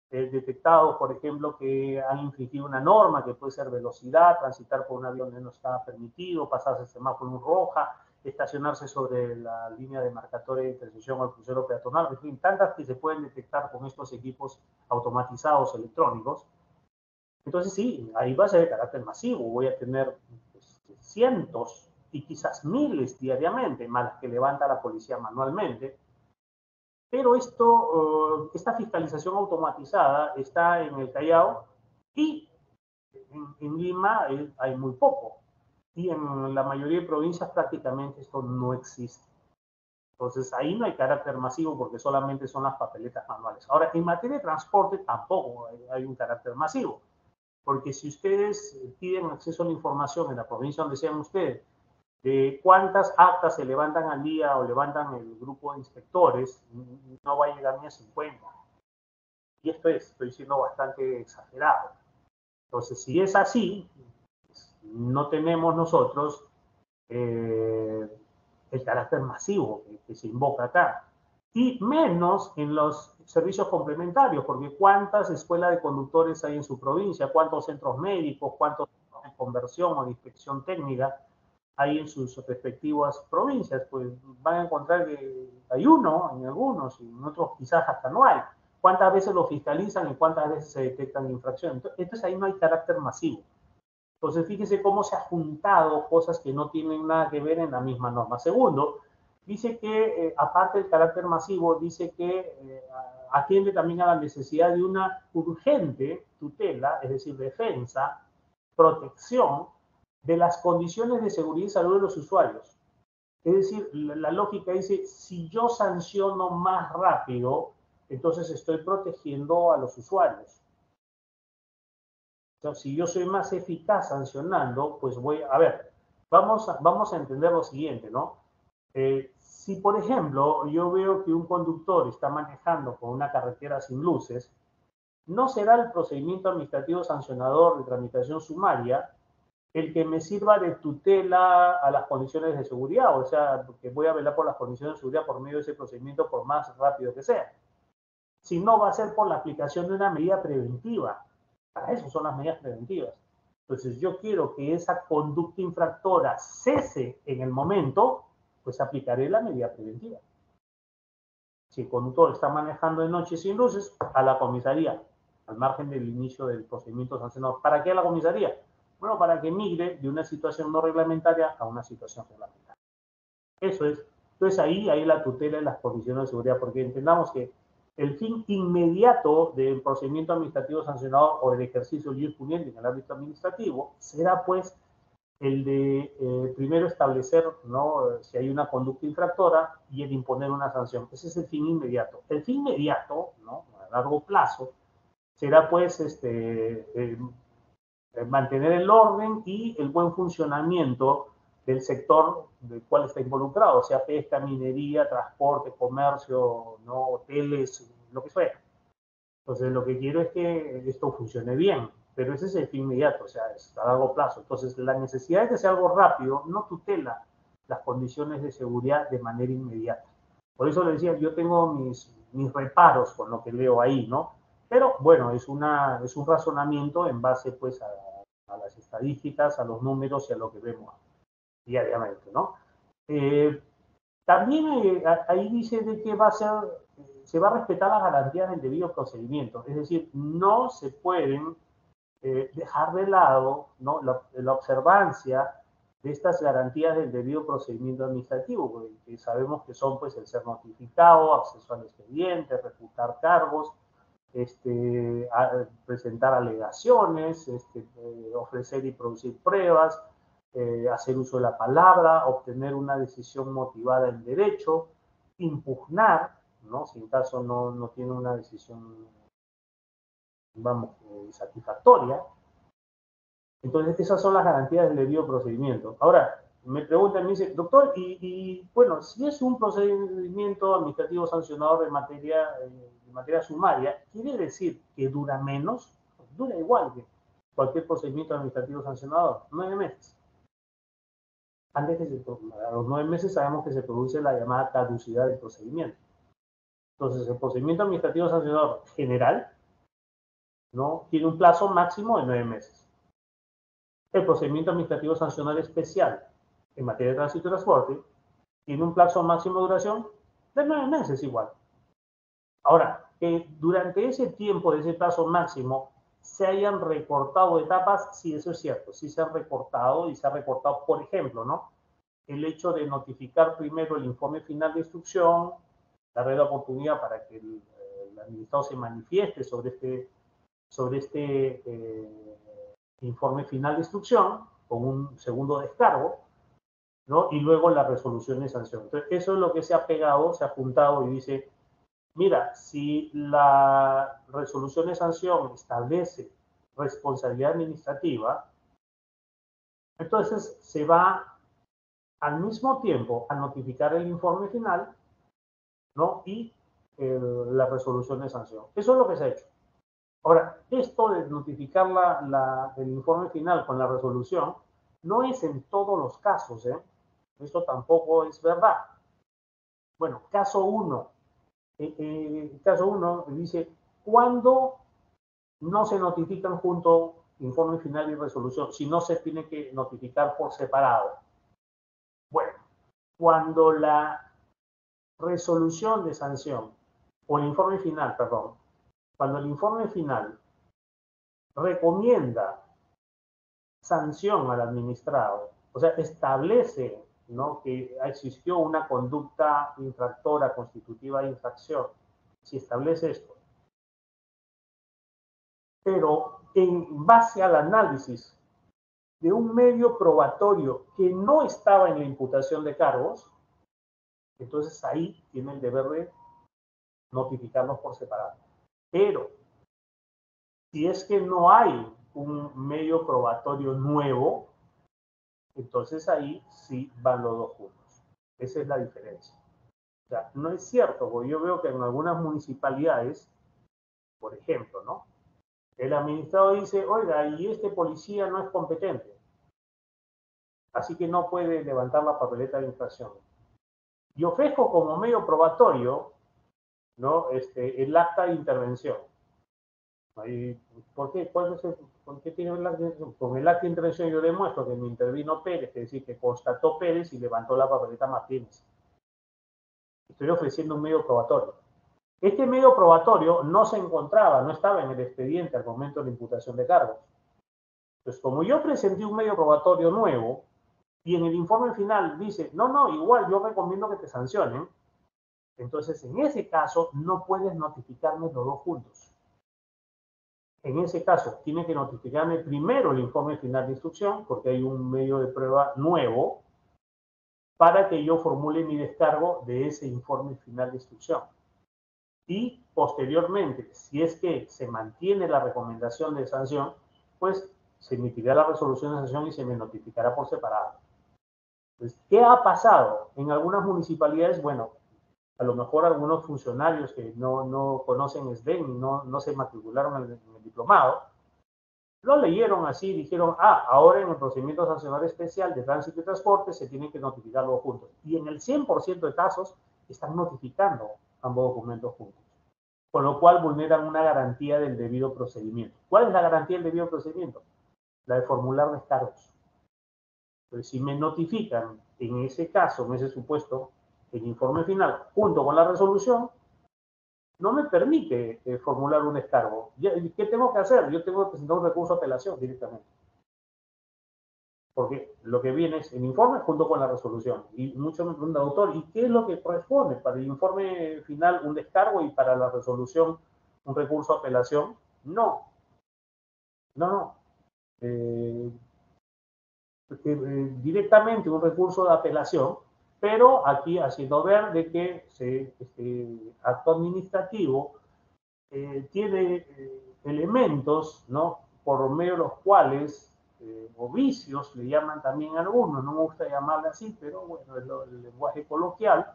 detectados, por ejemplo, que han infringido una norma, que puede ser velocidad, transitar por un avión que no está permitido, pasarse el semáforo en roja, estacionarse sobre la línea de marcatoria de intersección al crucero peatonal, en fin, tantas que se pueden detectar con estos equipos automatizados electrónicos. Entonces sí, ahí va a ser de carácter masivo, voy a tener pues, cientos y quizás miles diariamente, más las que levanta la policía manualmente. Pero esta fiscalización automatizada está en el Callao y en Lima hay muy poco. Y en la mayoría de provincias prácticamente esto no existe. Entonces ahí no hay carácter masivo porque solamente son las papeletas manuales. Ahora, en materia de transporte tampoco hay un carácter masivo. Porque si ustedes piden acceso a la información en la provincia donde sean ustedes, de cuántas actas se levantan al día o levantan el grupo de inspectores, no va a llegar ni a 50. Y esto estoy siendo bastante exagerado. Entonces, si es así, no tenemos nosotros el carácter masivo que se invoca acá. Y menos en los servicios complementarios, porque cuántas escuelas de conductores hay en su provincia, cuántos centros médicos, cuántos centros de conversión o de inspección técnica hay en sus respectivas provincias, pues van a encontrar que hay uno en algunos y en otros quizás hasta no hay. ¿Cuántas veces lo fiscalizan y cuántas veces se detectan infracciones? Entonces ahí no hay carácter masivo. Entonces fíjese cómo se han juntado cosas que no tienen nada que ver en la misma norma. Segundo, dice que aparte del carácter masivo, dice que atiende también a la necesidad de una urgente tutela, es decir, defensa, protección de las condiciones de seguridad y salud de los usuarios. Es decir, la lógica dice, si yo sanciono más rápido, entonces estoy protegiendo a los usuarios. Entonces, si yo soy más eficaz sancionando, pues a ver, vamos a entender lo siguiente, ¿no? Si, por ejemplo, yo veo que un conductor está manejando por una carretera sin luces, no será el procedimiento administrativo sancionador de tramitación sumaria el que me sirva de tutela a las condiciones de seguridad, o sea, que voy a velar por las condiciones de seguridad por medio de ese procedimiento, por más rápido que sea. Si no, va a ser por la aplicación de una medida preventiva. Para eso son las medidas preventivas. Entonces, yo quiero que esa conducta infractora cese en el momento, pues aplicaré la medida preventiva. Si el conductor está manejando de noche sin luces, a la comisaría, al margen del inicio del procedimiento sancionador. ¿Para qué a la comisaría? Bueno, para que migre de una situación no reglamentaria a una situación reglamentaria. Eso es. Entonces ahí hay la tutela de las condiciones de seguridad, porque entendamos que el fin inmediato del procedimiento administrativo sancionador o del ejercicio del ius puniendi en el ámbito administrativo será pues el de primero establecer, ¿no?, si hay una conducta infractora y el imponer una sanción. Ese es el fin inmediato. El fin inmediato, ¿no?, a largo plazo, será pues mantener el orden y el buen funcionamiento del sector del cual está involucrado, sea pesca, minería, transporte, comercio, ¿no?, hoteles, lo que sea. Entonces, lo que quiero es que esto funcione bien, pero ese es el fin inmediato, o sea, es a largo plazo. Entonces, la necesidad de que sea algo rápido no tutela las condiciones de seguridad de manera inmediata. Por eso le decía, yo tengo mis reparos con lo que leo ahí, ¿no? Pero, bueno, es un razonamiento en base, pues, a las estadísticas, a los números y a lo que vemos diariamente, ¿no? También ahí dice de que se va a respetar las garantías del debido procedimiento, es decir, no se pueden dejar de lado, ¿no?, la observancia de estas garantías del debido procedimiento administrativo, que sabemos que son pues el ser notificado, acceso al expediente, refutar cargos, presentar alegaciones, ofrecer y producir pruebas, hacer uso de la palabra, obtener una decisión motivada en derecho, impugnar, ¿no?, si en caso no tiene una decisión, vamos, satisfactoria. Entonces, esas son las garantías del debido procedimiento. Ahora, me preguntan, me dice, doctor, bueno, si es un procedimiento administrativo sancionador de materia sumaria, ¿quiere decir que dura menos? Dura igual que cualquier procedimiento administrativo sancionador, 9 meses. A los 9 meses sabemos que se produce la llamada caducidad del procedimiento. Entonces, el procedimiento administrativo sancionador general, ¿no?, tiene un plazo máximo de 9 meses. El procedimiento administrativo sancionador especial en materia de tránsito y transporte tiene un plazo máximo de duración de 9 meses igual. Ahora, durante ese tiempo de ese plazo máximo se hayan recortado etapas, sí, eso es cierto, sí se han recortado y se ha recortado, por ejemplo, ¿no?, el hecho de notificar primero el informe final de instrucción, darle la oportunidad para que el administrado se manifieste sobre este informe final de instrucción con un segundo descargo, ¿no?, y luego la resolución de sanción. Entonces, eso es lo que se ha pegado, se ha juntado y dice, mira, si la resolución de sanción establece responsabilidad administrativa, entonces se va al mismo tiempo a notificar el informe final, ¿no?, y la resolución de sanción. Eso es lo que se ha hecho. Ahora, esto de notificar el informe final con la resolución no es en todos los casos, ¿eh? Esto tampoco es verdad. Bueno, caso 1. Caso 1 dice, ¿cuándo no se notifican junto informe final y resolución? Si no se tiene que notificar por separado. Bueno, cuando la resolución de sanción, o el informe final, perdón, cuando el informe final recomienda sanción al administrado, o sea, establece, ¿no?, que existió una conducta infractora constitutiva de infracción, si establece esto, pero en base al análisis de un medio probatorio que no estaba en la imputación de cargos, entonces ahí tiene el deber de notificarlos por separado. Pero si es que no hay un medio probatorio nuevo, entonces ahí sí van los dos juntos. Esa es la diferencia. O sea, no es cierto, porque yo veo que en algunas municipalidades, por ejemplo, ¿no?, el administrado dice, oiga, y este policía no es competente, así que no puede levantar la papeleta de infracción. Y ofrezco como medio probatorio, ¿no?, el acta de intervención. ¿Por qué? ¿Por qué tiene el acta de intervención? Con el acta de intervención yo demuestro que me intervino Pérez, es decir, que constató Pérez y levantó la papeleta Martínez. Estoy ofreciendo un medio probatorio. Este medio probatorio no se encontraba, no estaba en el expediente al momento de la imputación de cargos. Entonces, como yo presenté un medio probatorio nuevo y en el informe final dice, no, igual yo recomiendo que te sancionen, entonces en ese caso no puedes notificarme los dos juntos. En ese caso, tiene que notificarme primero el informe final de instrucción, porque hay un medio de prueba nuevo, para que yo formule mi descargo de ese informe final de instrucción. Y posteriormente, si es que se mantiene la recomendación de sanción, pues se emitirá la resolución de sanción y se me notificará por separado. Pues, ¿qué ha pasado? En algunas municipalidades, bueno, a lo mejor algunos funcionarios que no conocen SDEN y no se matricularon en el diplomado, lo leyeron así, dijeron, ahora en el procedimiento sancionador especial de tránsito y transporte se tienen que notificar los juntos. Y en el 100% de casos están notificando ambos documentos juntos. Con lo cual vulneran una garantía del debido procedimiento. ¿Cuál es la garantía del debido procedimiento? La de formular descargos. Entonces, si me notifican en ese caso, en ese supuesto, el informe final junto con la resolución, no me permite formular un descargo. ¿Qué tengo que hacer? Yo tengo que presentar un recurso de apelación directamente. Porque lo que viene es el informe junto con la resolución. Y muchos me preguntan, doctor, ¿y qué es lo que corresponde? Para el informe final un descargo y para la resolución un recurso de apelación. No. Directamente un recurso de apelación, pero aquí haciendo ver de que este acto administrativo tiene elementos, ¿no? Por medio de los cuales, o vicios, le llaman también algunos, no me gusta llamarle así, pero bueno, es el lenguaje coloquial,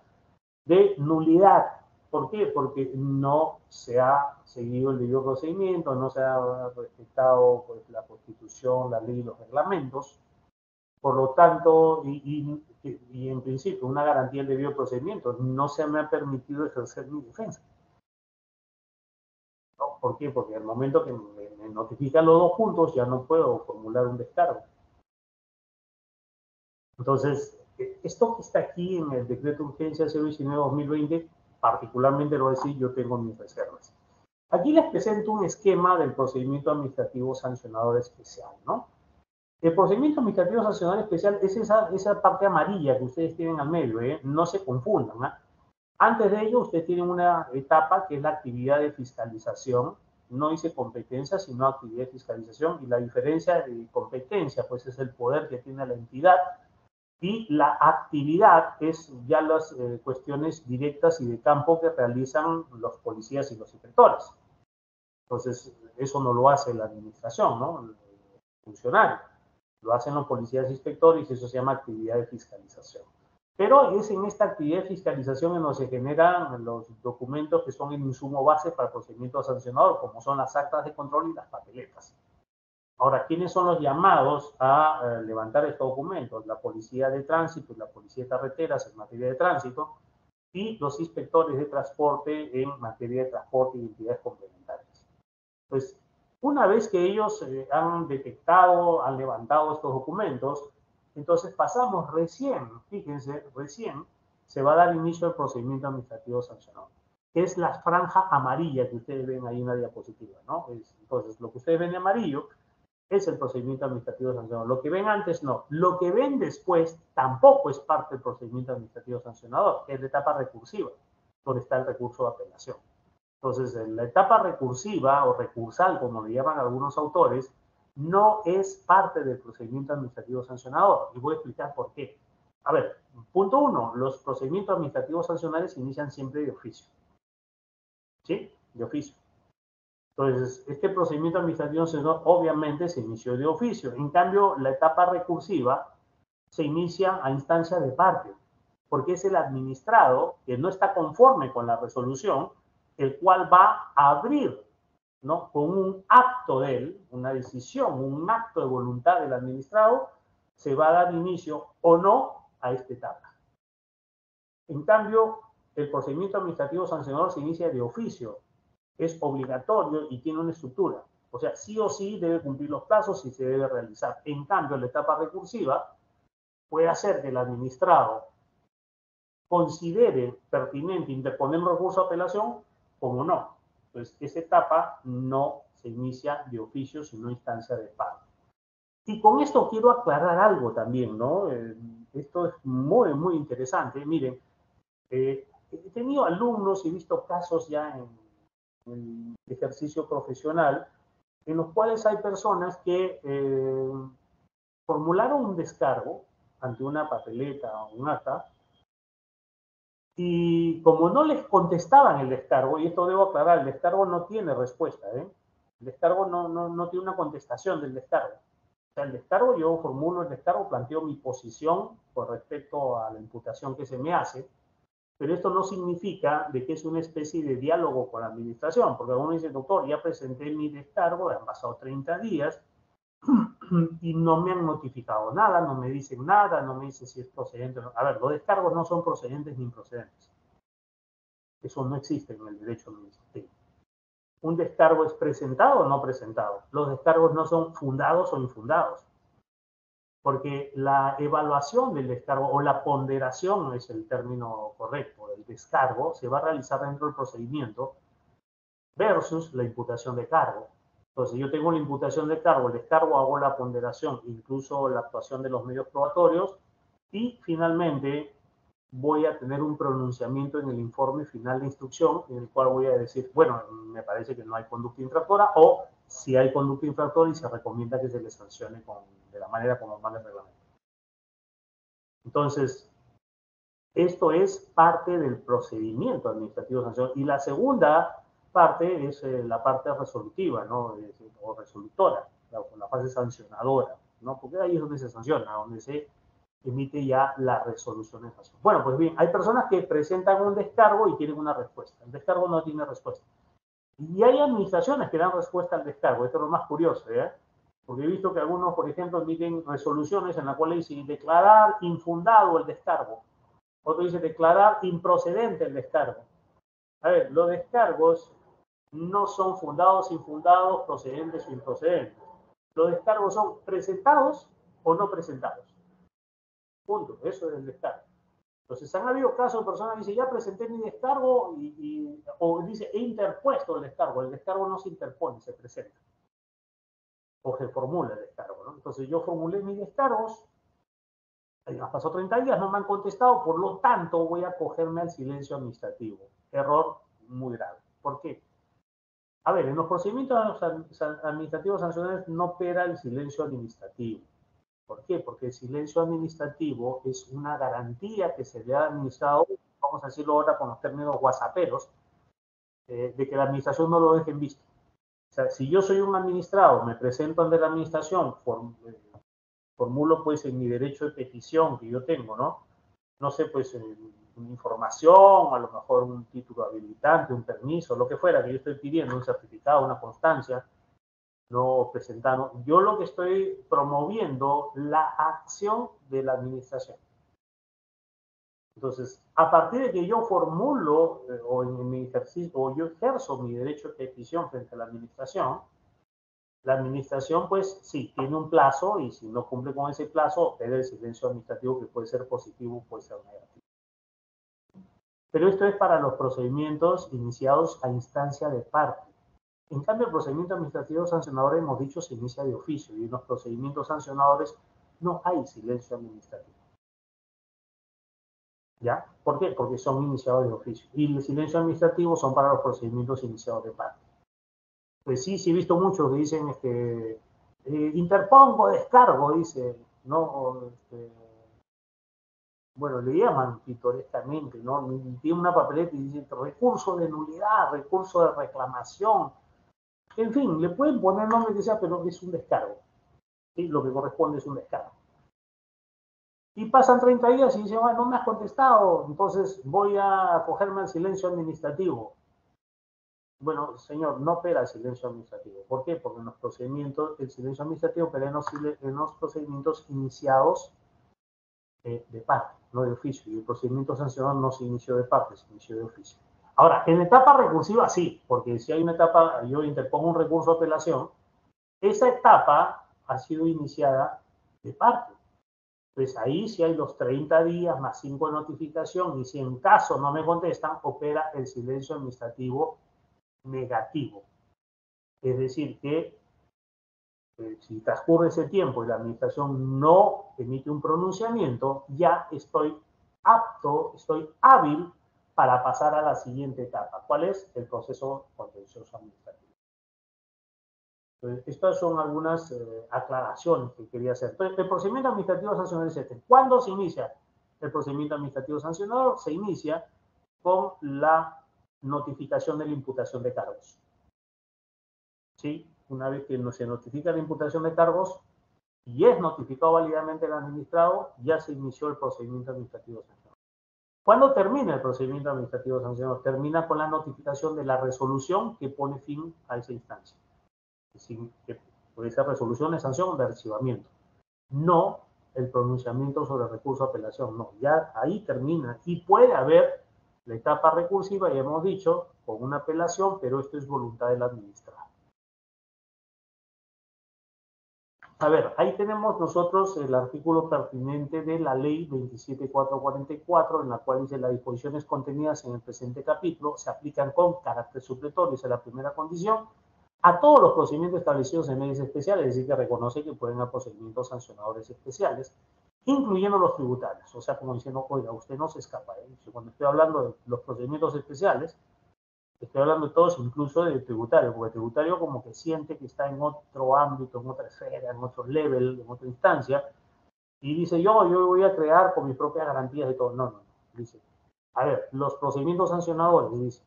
de nulidad. ¿Por qué? Porque no se ha seguido el debido procedimiento, no se ha respetado pues, la Constitución, la ley y los reglamentos. Por lo tanto, y en principio, una garantía del debido procedimiento, no se me ha permitido ejercer mi defensa. ¿No? ¿Por qué? Porque al momento que me notifican los dos juntos, ya no puedo formular un descargo. Entonces, esto que está aquí en el decreto de urgencia 019-2020, particularmente lo voy a decir, yo tengo mis reservas. Aquí les presento un esquema del procedimiento administrativo sancionador especial, ¿no? El procedimiento administrativo sancionador especial es esa parte amarilla que ustedes tienen al medio, ¿eh? No se confundan, ¿eh? Antes de ello, ustedes tienen una etapa que es la actividad de fiscalización. No dice competencia, sino actividad de fiscalización. Y la diferencia de competencia, pues es el poder que tiene la entidad. Y la actividad es ya las cuestiones directas y de campo que realizan los policías y los inspectores. Entonces, eso no lo hace la administración, ¿no? El funcionario. Lo hacen los policías e inspectores y eso se llama actividad de fiscalización. Pero es en esta actividad de fiscalización en donde se generan los documentos que son el insumo base para el procedimiento sancionador, como son las actas de control y las papeletas. Ahora, ¿quiénes son los llamados a levantar estos documentos? La policía de tránsito y la policía de carreteras en materia de tránsito y los inspectores de transporte en materia de transporte y entidades complementarias. Pues, una vez que ellos han detectado, han levantado estos documentos, entonces pasamos recién, fíjense, recién se va a dar inicio al procedimiento administrativo sancionador, que es la franja amarilla que ustedes ven ahí en la diapositiva, ¿no? Entonces, lo que ustedes ven en amarillo es el procedimiento administrativo sancionador. Lo que ven antes, no. Lo que ven después tampoco es parte del procedimiento administrativo sancionador, que es la etapa recursiva, donde está el recurso de apelación. Entonces, la etapa recursiva o recursal, como le llaman algunos autores, no es parte del procedimiento administrativo sancionador. Y voy a explicar por qué. A ver, punto uno, los procedimientos administrativos sancionales se inician siempre de oficio. ¿Sí? De oficio. Entonces, este procedimiento administrativo sancionador obviamente se inició de oficio. En cambio, la etapa recursiva se inicia a instancia de parte, porque es el administrado que no está conforme con la resolución, el cual va a abrir, ¿no? Con un acto de él, una decisión, un acto de voluntad del administrado, se va a dar inicio o no a esta etapa. En cambio, el procedimiento administrativo sancionador se inicia de oficio. es obligatorio y tiene una estructura. O sea, sí o sí debe cumplir los plazos y se debe realizar. En cambio, la etapa recursiva puede hacer que el administrado considere pertinente interponer un recurso de apelación como no. Entonces, esa etapa no se inicia de oficio, sino instancia de pago. Y con esto quiero aclarar algo también, ¿no? Esto es muy, muy interesante. Miren, he tenido alumnos y he visto casos ya en el ejercicio profesional en los cuales hay personas que formularon un descargo ante una papeleta o un acta y como no les contestaban el descargo, y esto debo aclarar, el descargo no tiene respuesta, ¿eh? El descargo no tiene una contestación del descargo. O sea, el descargo, yo formulo el descargo, planteo mi posición con respecto a la imputación que se me hace, pero esto no significa de que es una especie de diálogo con la administración, porque uno dice, doctor, ya presenté mi descargo, han pasado 30 días y no me han notificado nada, no me dicen nada, no me dicen si es procedente o no. A ver, los descargos no son procedentes ni improcedentes. Eso no existe en el derecho administrativo. Un descargo es presentado o no presentado. Los descargos no son fundados o infundados. Porque la evaluación del descargo o la ponderación no es el término correcto del descargo, se va a realizar dentro del procedimiento versus la imputación de cargo. Entonces, yo tengo la imputación de cargo, el descargo, hago la ponderación, incluso la actuación de los medios probatorios y finalmente voy a tener un pronunciamiento en el informe final de instrucción en el cual voy a decir, bueno, me parece que no hay conducta infractora o si hay conducta infractora y se recomienda que se le sancione de la manera como manda el reglamento. Entonces, esto es parte del procedimiento administrativo de sanción. Y la segunda parte es la parte resolutiva, ¿no? O resolutora, la fase sancionadora, ¿no? Porque ahí es donde se sanciona, donde se emite ya la resolución de sanción. Bueno, pues bien, hay personas que presentan un descargo y tienen una respuesta. El descargo no tiene respuesta. Y hay administraciones que dan respuesta al descargo. Esto es lo más curioso, ¿eh? Porque he visto que algunos, por ejemplo, emiten resoluciones en las cuales dicen declarar infundado el descargo. Otro dice declarar improcedente el descargo. A ver, los descargos no son fundados, infundados, procedentes o improcedentes. Los descargos son presentados o no presentados. Punto. Eso es el descargo. Entonces, han habido casos de personas que dicen, ya presenté mi descargo o dice, he interpuesto el descargo. El descargo no se interpone, se presenta. O se formula el descargo, ¿no? Entonces, yo formulé mis descargos, pasó 30 días, no me han contestado, por lo tanto voy a acogerme al silencio administrativo. Error muy grave. ¿Por qué? A ver, en los procedimientos administrativos sancionables no opera el silencio administrativo. ¿Por qué? Porque el silencio administrativo es una garantía que se le ha administrado, vamos a decirlo ahora con los términos whatsapperos, de que la administración no lo deje en visto. O sea, si yo soy un administrado, me presento ante la administración, formulo pues en mi derecho de petición que yo tengo, ¿no? No sé, pues una información, a lo mejor un título habilitante, un permiso, lo que fuera que yo estoy pidiendo, un certificado, una constancia, no presentando. Yo lo que estoy promoviendo la acción de la administración. Entonces, a partir de que yo formulo o en mi ejercicio, o yo ejerzo mi derecho de petición frente a la administración, pues sí, tiene un plazo y si no cumple con ese plazo, opera el silencio administrativo que puede ser positivo, puede ser negativo. Pero esto es para los procedimientos iniciados a instancia de parte. En cambio, el procedimiento administrativo sancionador, hemos dicho, se inicia de oficio y en los procedimientos sancionadores no hay silencio administrativo. ¿Ya? ¿Por qué? Porque son iniciados de oficio. Y el silencio administrativo son para los procedimientos iniciados de parte. Pues sí, he visto muchos que dicen, interpongo, descargo, dice, ¿no? Bueno, le llaman pintorescamente, ¿no? Tiene una papeleta y dice recurso de nulidad, recurso de reclamación. En fin, le pueden poner nombre que sea, pero es un descargo. ¿Sí? Lo que corresponde es un descargo. Y pasan 30 días y dicen, bueno, no me has contestado, entonces voy a acogerme al silencio administrativo. Bueno, señor, no opera el silencio administrativo. ¿Por qué? Porque en los procedimientos, el silencio administrativo opera en los procedimientos iniciados de parte, no de oficio. Y el procedimiento sancionador no se inició de parte, se inició de oficio. Ahora, en etapa recursiva sí, porque si hay una etapa, yo interpongo un recurso de apelación, esa etapa ha sido iniciada de parte. Pues ahí sí hay los 30 días más 5 de notificación y si en caso no me contestan, opera el silencio administrativo negativo. Es decir, que si transcurre ese tiempo y la administración no emite un pronunciamiento, ya estoy apto, estoy hábil para pasar a la siguiente etapa. ¿Cuál es? El proceso contencioso administrativo. Entonces, estas son algunas aclaraciones que quería hacer. Entonces, el procedimiento administrativo sancionador es este. ¿Cuándo se inicia el procedimiento administrativo sancionador? Se inicia con la notificación de la imputación de cargos. ¿Sí? Una vez que se notifica la imputación de cargos y es notificado válidamente el administrado, ya se inició el procedimiento administrativo sancionador. ¿Cuándo termina el procedimiento administrativo sancionador? Termina con la notificación de la resolución que pone fin a esa instancia. Por esa resolución de sanción o de archivamiento. No el pronunciamiento sobre recurso de apelación, no. Ya ahí termina y puede haber la etapa recursiva, ya hemos dicho, con una apelación, pero esto es voluntad del administrado. A ver, ahí tenemos nosotros el artículo pertinente de la ley 27444, en la cual dice las disposiciones contenidas en el presente capítulo se aplican con carácter supletorio, esa es la primera condición, a todos los procedimientos establecidos en leyes especiales, es decir, que reconoce que pueden haber procedimientos sancionadores especiales, incluyendo los tributarios. O sea, como diciendo, oiga, usted no se escapa. Cuando estoy hablando de los procedimientos especiales, estoy hablando de todos, incluso de tributario, porque el tributario como que siente que está en otro ámbito, en otra esfera, en otro level, en otra instancia, y dice, yo voy a crear con mis propias garantías y todo. No. Dice, a ver, los procedimientos sancionadores, dice,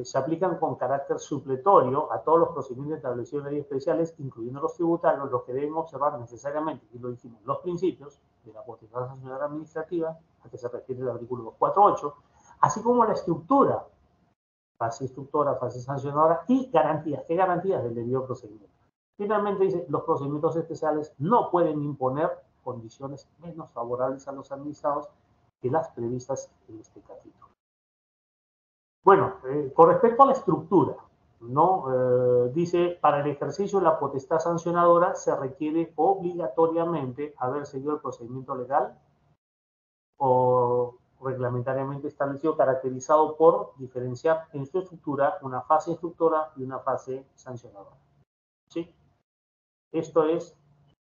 se aplican con carácter supletorio a todos los procedimientos establecidos en leyes especiales, incluyendo los tributarios, los que deben observar necesariamente, y lo dijimos, los principios de la potestad sancionadora administrativa, a que se refiere el artículo 248, así como la estructura, fase instructora, fase sancionadora y garantías. ¿Qué garantías del debido procedimiento? Finalmente dice, los procedimientos especiales no pueden imponer condiciones menos favorables a los administrados que las previstas en este capítulo. Bueno, con respecto a la estructura, ¿no? Dice, para el ejercicio de la potestad sancionadora se requiere obligatoriamente haber seguido el procedimiento legal o reglamentariamente establecido, caracterizado por diferenciar en su estructura una fase instructora y una fase sancionadora. ¿Sí? Esto es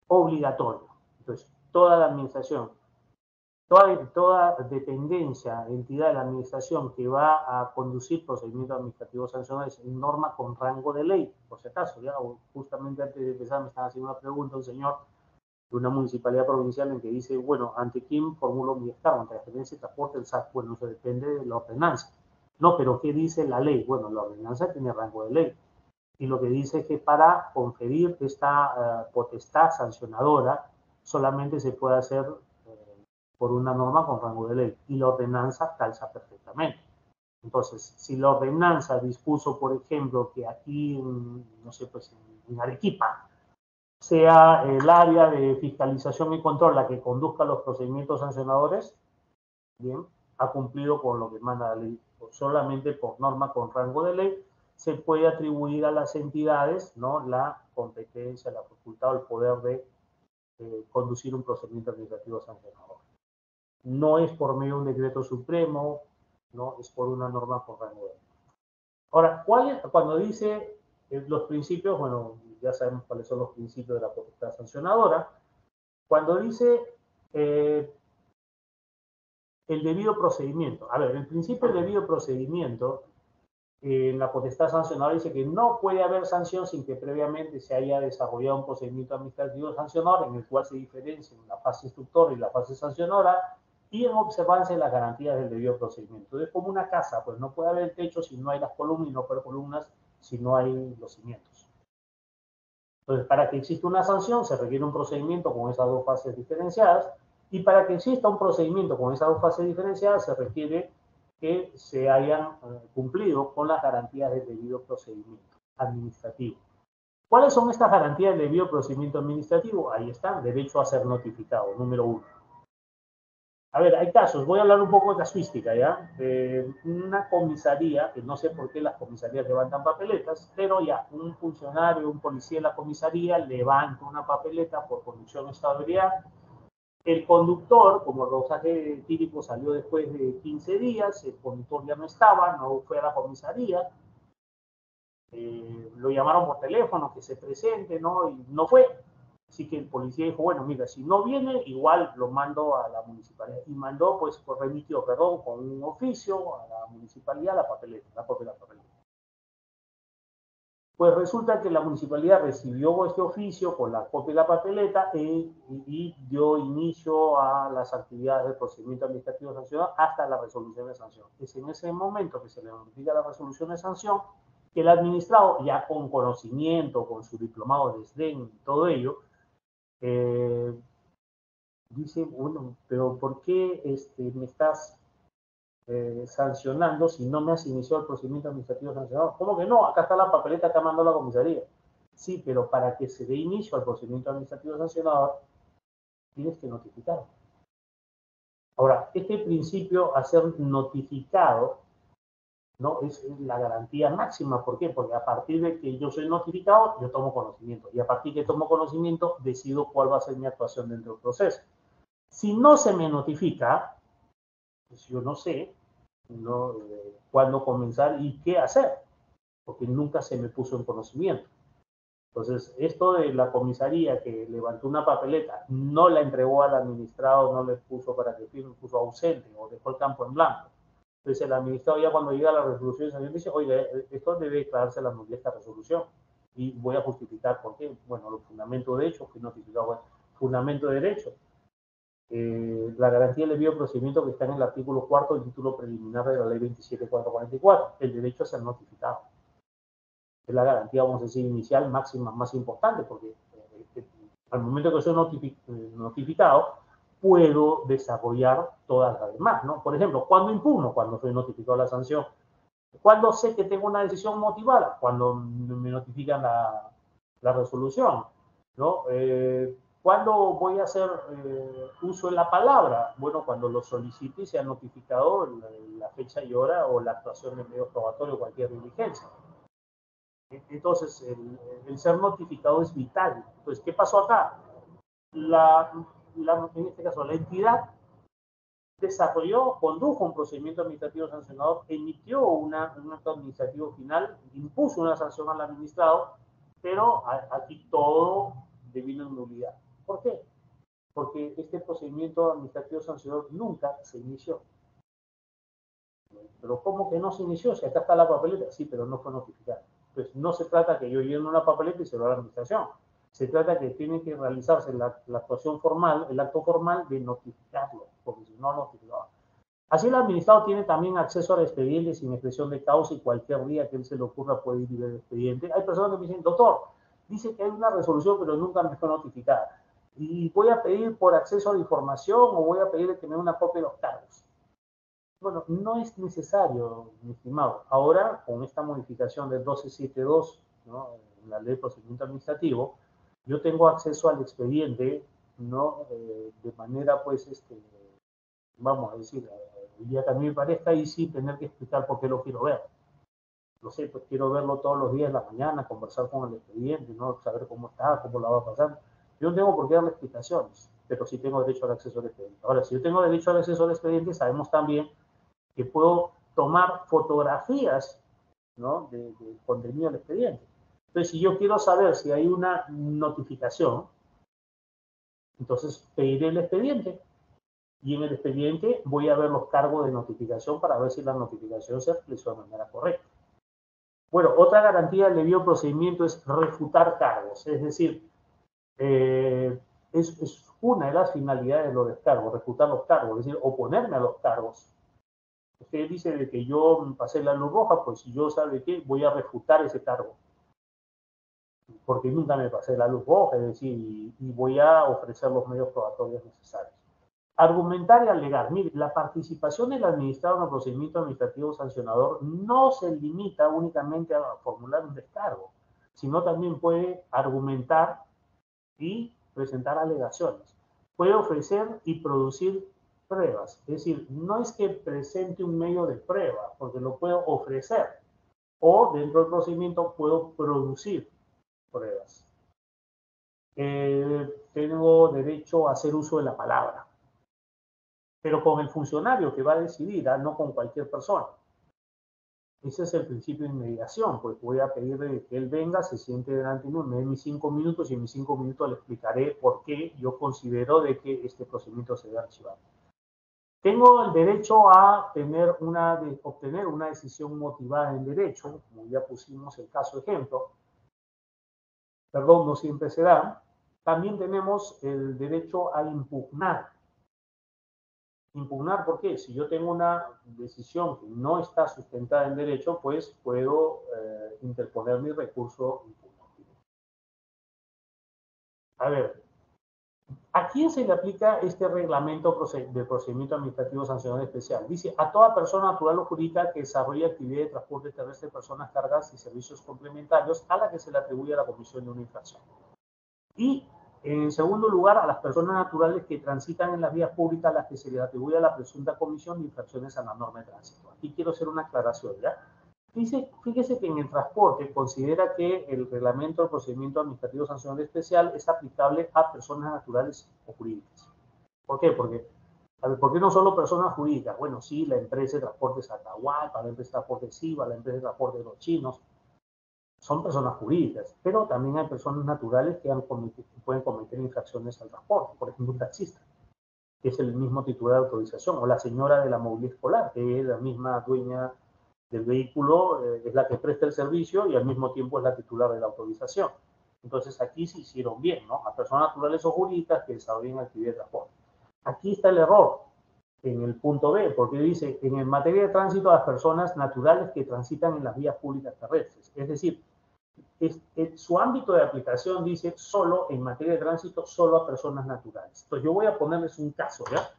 obligatorio. Entonces, toda la administración, toda dependencia, entidad de la administración que va a conducir procedimientos administrativos sancionadores en norma con rango de ley, por si acaso, ya justamente antes de empezar me estaba haciendo una pregunta un señor de una municipalidad provincial en que dice, bueno, ¿ante quién formulo mi descargo? ¿Ante la Gerencia de Transporte, el SAT? Bueno, eso depende de la ordenanza. No, pero ¿qué dice la ley? Bueno, la ordenanza tiene rango de ley. Y lo que dice es que para conferir esta potestad sancionadora solamente se puede hacer por una norma con rango de ley. Y la ordenanza calza perfectamente. Entonces, si la ordenanza dispuso, por ejemplo, que aquí, no sé, pues en Arequipa, sea el área de fiscalización y control la que conduzca los procedimientos sancionadores, bien, ha cumplido con lo que manda la ley. Solamente por norma con rango de ley se puede atribuir a las entidades, ¿no?, la competencia, la facultad o el poder de conducir un procedimiento administrativo sancionador. No es por medio de un decreto supremo, no es por una norma con rango de ley. Ahora, cuando dice los principios, bueno, ya sabemos cuáles son los principios de la potestad sancionadora. Cuando dice el debido procedimiento, a ver, el principio del debido procedimiento en la potestad sancionadora dice que no puede haber sanción sin que previamente se haya desarrollado un procedimiento administrativo sancionador en el cual se diferencien la fase instructora y la fase sancionadora y en observancia de las garantías del debido procedimiento. Es como una casa, pues no puede haber el techo si no hay las columnas y no puede haber columnas si no hay los cimientos. Entonces, para que exista una sanción se requiere un procedimiento con esas dos fases diferenciadas y para que exista un procedimiento con esas dos fases diferenciadas se requiere que se hayan cumplido con las garantías del debido procedimiento administrativo. ¿Cuáles son estas garantías del debido procedimiento administrativo? Ahí están, derecho a ser notificado, número 1. A ver, hay casos, voy a hablar un poco de casuística, ¿ya? Una comisaría, que no sé por qué las comisarías levantan papeletas, pero ya, un funcionario, un policía de la comisaría levanta una papeleta por conducción en estado de ebriedad. El conductor, como el rosaje típico salió después de 15 días, el conductor ya no estaba, no fue a la comisaría, lo llamaron por teléfono, que se presente, ¿no? Y no fue. Así que el policía dijo, bueno, mira, si no viene, igual lo mando a la municipalidad. Y mandó, pues, remitió, perdón, con un oficio a la municipalidad la papeleta, la propia papeleta. Pues resulta que la municipalidad recibió este oficio con la copia de la papeleta y dio inicio a las actividades de procedimiento administrativo sancionado hasta la resolución de sanción. Es en ese momento que se le notifica la resolución de sanción que el administrado, ya con conocimiento, con su diplomado de SDEN y todo ello, dice, bueno, pero ¿por qué me estás sancionando si no me has iniciado el procedimiento administrativo sancionado? ¿Cómo que no? Acá está la papeleta que ha mandado la comisaría. Sí, pero para que se dé inicio al procedimiento administrativo sancionador, tienes que notificar. Ahora, este principio a ser notificado, ¿no? Es la garantía máxima. ¿Por qué? Porque a partir de que yo soy notificado, yo tomo conocimiento. Y a partir de que tomo conocimiento, decido cuál va a ser mi actuación dentro del proceso. Si no se me notifica, pues yo no sé, ¿no? Cuándo comenzar y qué hacer, porque nunca se me puso en conocimiento. Entonces, esto de la comisaría que levantó una papeleta, no la entregó al administrado, no le puso para que firme, puso ausente o dejó el campo en blanco. Entonces, el administrado ya cuando llega a la resolución de sanción dice, oye, esto debe declararse la nulidad de esta resolución. Y voy a justificar por qué. Bueno, los fundamentos de hecho, fui notificado, bueno, fundamento de derecho. La garantía del debido procedimiento que está en el artículo 4 del título preliminar de la ley 27.444, el derecho a ser notificado. Es la garantía, vamos a decir, inicial, máxima, más importante, porque al momento que soy notificado, puedo desarrollar todas las demás, ¿no? Por ejemplo, ¿cuándo impugno? Cuando soy notificado de la sanción. ¿Cuándo sé que tengo una decisión motivada? Cuando me notifican la resolución, ¿no? ¿Cuándo voy a hacer uso de la palabra? Bueno, cuando lo solicite y sea notificado la fecha y hora o la actuación de medio probatorio o cualquier diligencia. Entonces, el ser notificado es vital. Entonces, ¿qué pasó acá? En este caso, la entidad desarrolló, condujo un procedimiento administrativo sancionador, emitió un acto administrativo final, impuso una sanción al administrado, pero aquí todo devino en nulidad. ¿Por qué? Porque este procedimiento administrativo sancionador nunca se inició. Pero ¿cómo que no se inició? Si acá está la papeleta. Sí, pero no fue notificada. Pues no se trata que yo llene una papeleta y se lo haga a la administración. Se trata que tiene que realizarse la actuación formal, el acto formal de notificarlo, porque si no notificaba. Así el administrado tiene también acceso al expediente sin expresión de causa y cualquier día que él se le ocurra puede ir al expediente. Hay personas que me dicen, doctor, dice que hay una resolución pero nunca me fue notificada. Y voy a pedir por acceso a la información o voy a pedir que me dé una copia de los cargos. Bueno, no es necesario, mi estimado. Ahora, con esta modificación del 1272, ¿no? En la ley de procedimiento administrativo, yo tengo acceso al expediente, ¿no? De manera, pues, vamos a decir, el día que a mí me parezca y sin tener que explicar por qué lo quiero ver. No sé, pues quiero verlo todos los días en la mañana, conversar con el expediente, ¿no? Saber cómo está, cómo la va pasando. Yo no tengo por qué darle explicaciones, pero sí tengo derecho al acceso al expediente. Ahora, si yo tengo derecho al acceso al expediente, sabemos también que puedo tomar fotografías, ¿no? del contenido del expediente. Entonces, si yo quiero saber si hay una notificación, entonces pediré el expediente y en el expediente voy a ver los cargos de notificación para ver si la notificación se realizó de manera correcta. Bueno, otra garantía del debido procedimiento es refutar cargos, es decir, es una de las finalidades de los descargos, refutar los cargos, es decir, oponerme a los cargos. Usted dice de que yo pasé la luz roja, pues si yo sabe qué, voy a refutar ese cargo. Porque nunca me pasé la luz roja, es decir, y voy a ofrecer los medios probatorios necesarios. Argumentar y alegar. Mire, la participación del administrado en el procedimiento administrativo sancionador no se limita únicamente a formular un descargo, sino también puede argumentar y presentar alegaciones. Puede ofrecer y producir pruebas. Es decir, no es que presente un medio de prueba, porque lo puedo ofrecer, o dentro del procedimiento puedo producir pruebas. Tengo derecho a hacer uso de la palabra, pero con el funcionario que va a decidir, no con cualquier persona. Ese es el principio de inmediación, pues voy a pedirle que él venga, se siente delante de mí, me dé mis 5 minutos y en mis 5 minutos le explicaré por qué yo considero de que este procedimiento se debe archivar. Tengo el derecho a obtener una decisión motivada en derecho, como ya pusimos el caso ejemplo. Perdón, no siempre se da. También tenemos el derecho a impugnar. Impugnar, ¿por qué? Si yo tengo una decisión que no está sustentada en derecho, pues puedo interponer mi recurso impugnativo. A ver, ¿a quién se le aplica este reglamento de procedimiento administrativo sancionado especial? Dice, a toda persona natural o jurídica que desarrolle actividad de transporte terrestre de personas, cargas y servicios complementarios a la que se le atribuye la comisión de una infracción. Y, en segundo lugar, a las personas naturales que transitan en las vías públicas a las que se les atribuye la presunta comisión de infracciones a la norma de tránsito. Aquí quiero hacer una aclaración, ¿ya? Fíjese que en el transporte considera que el reglamento del procedimiento administrativo sancionado especial es aplicable a personas naturales o jurídicas. ¿Por qué? Porque, a ver, ¿por qué no solo personas jurídicas? Bueno, sí, la empresa de transportes Atahualpa, la empresa de transportes Siva, la empresa de transportes Los Chinos, son personas jurídicas, pero también hay personas naturales que pueden cometer infracciones al transporte. Por ejemplo, un taxista, que es el mismo titular de autorización, o la señora de la movilidad escolar, que es la misma dueña del vehículo, es la que presta el servicio y al mismo tiempo es la titular de la autorización. Entonces aquí se hicieron bien, ¿no? A personas naturales o jurídicas que desarrollen actividad de transporte. Aquí está el error en el punto B, porque dice, en materia de tránsito, a las personas naturales que transitan en las vías públicas terrestres. Es decir, su ámbito de aplicación dice solo en materia de tránsito, solo a personas naturales. Entonces yo voy a ponerles un caso, ¿ya?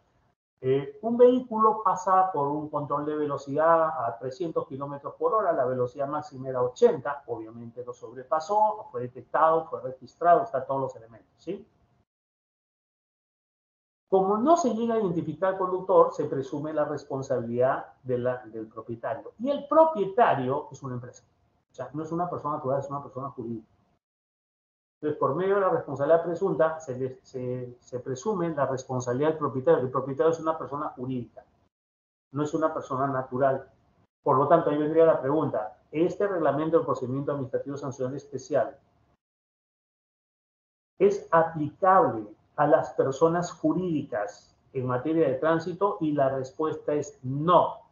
Un vehículo pasa por un control de velocidad a 300 kilómetros por hora, la velocidad máxima era 80, obviamente lo sobrepasó, fue detectado, fue registrado, están todos los elementos, ¿sí? Como no se llega a identificar al conductor, se presume la responsabilidad del propietario. Y el propietario es una empresa. O sea, no es una persona natural, es una persona jurídica. Entonces, por medio de la responsabilidad presunta, se presume la responsabilidad del propietario. El propietario es una persona jurídica, no es una persona natural. Por lo tanto, ahí vendría la pregunta, ¿este reglamento del procedimiento administrativo sancional especial es aplicable a las personas jurídicas en materia de tránsito? Y la respuesta es no.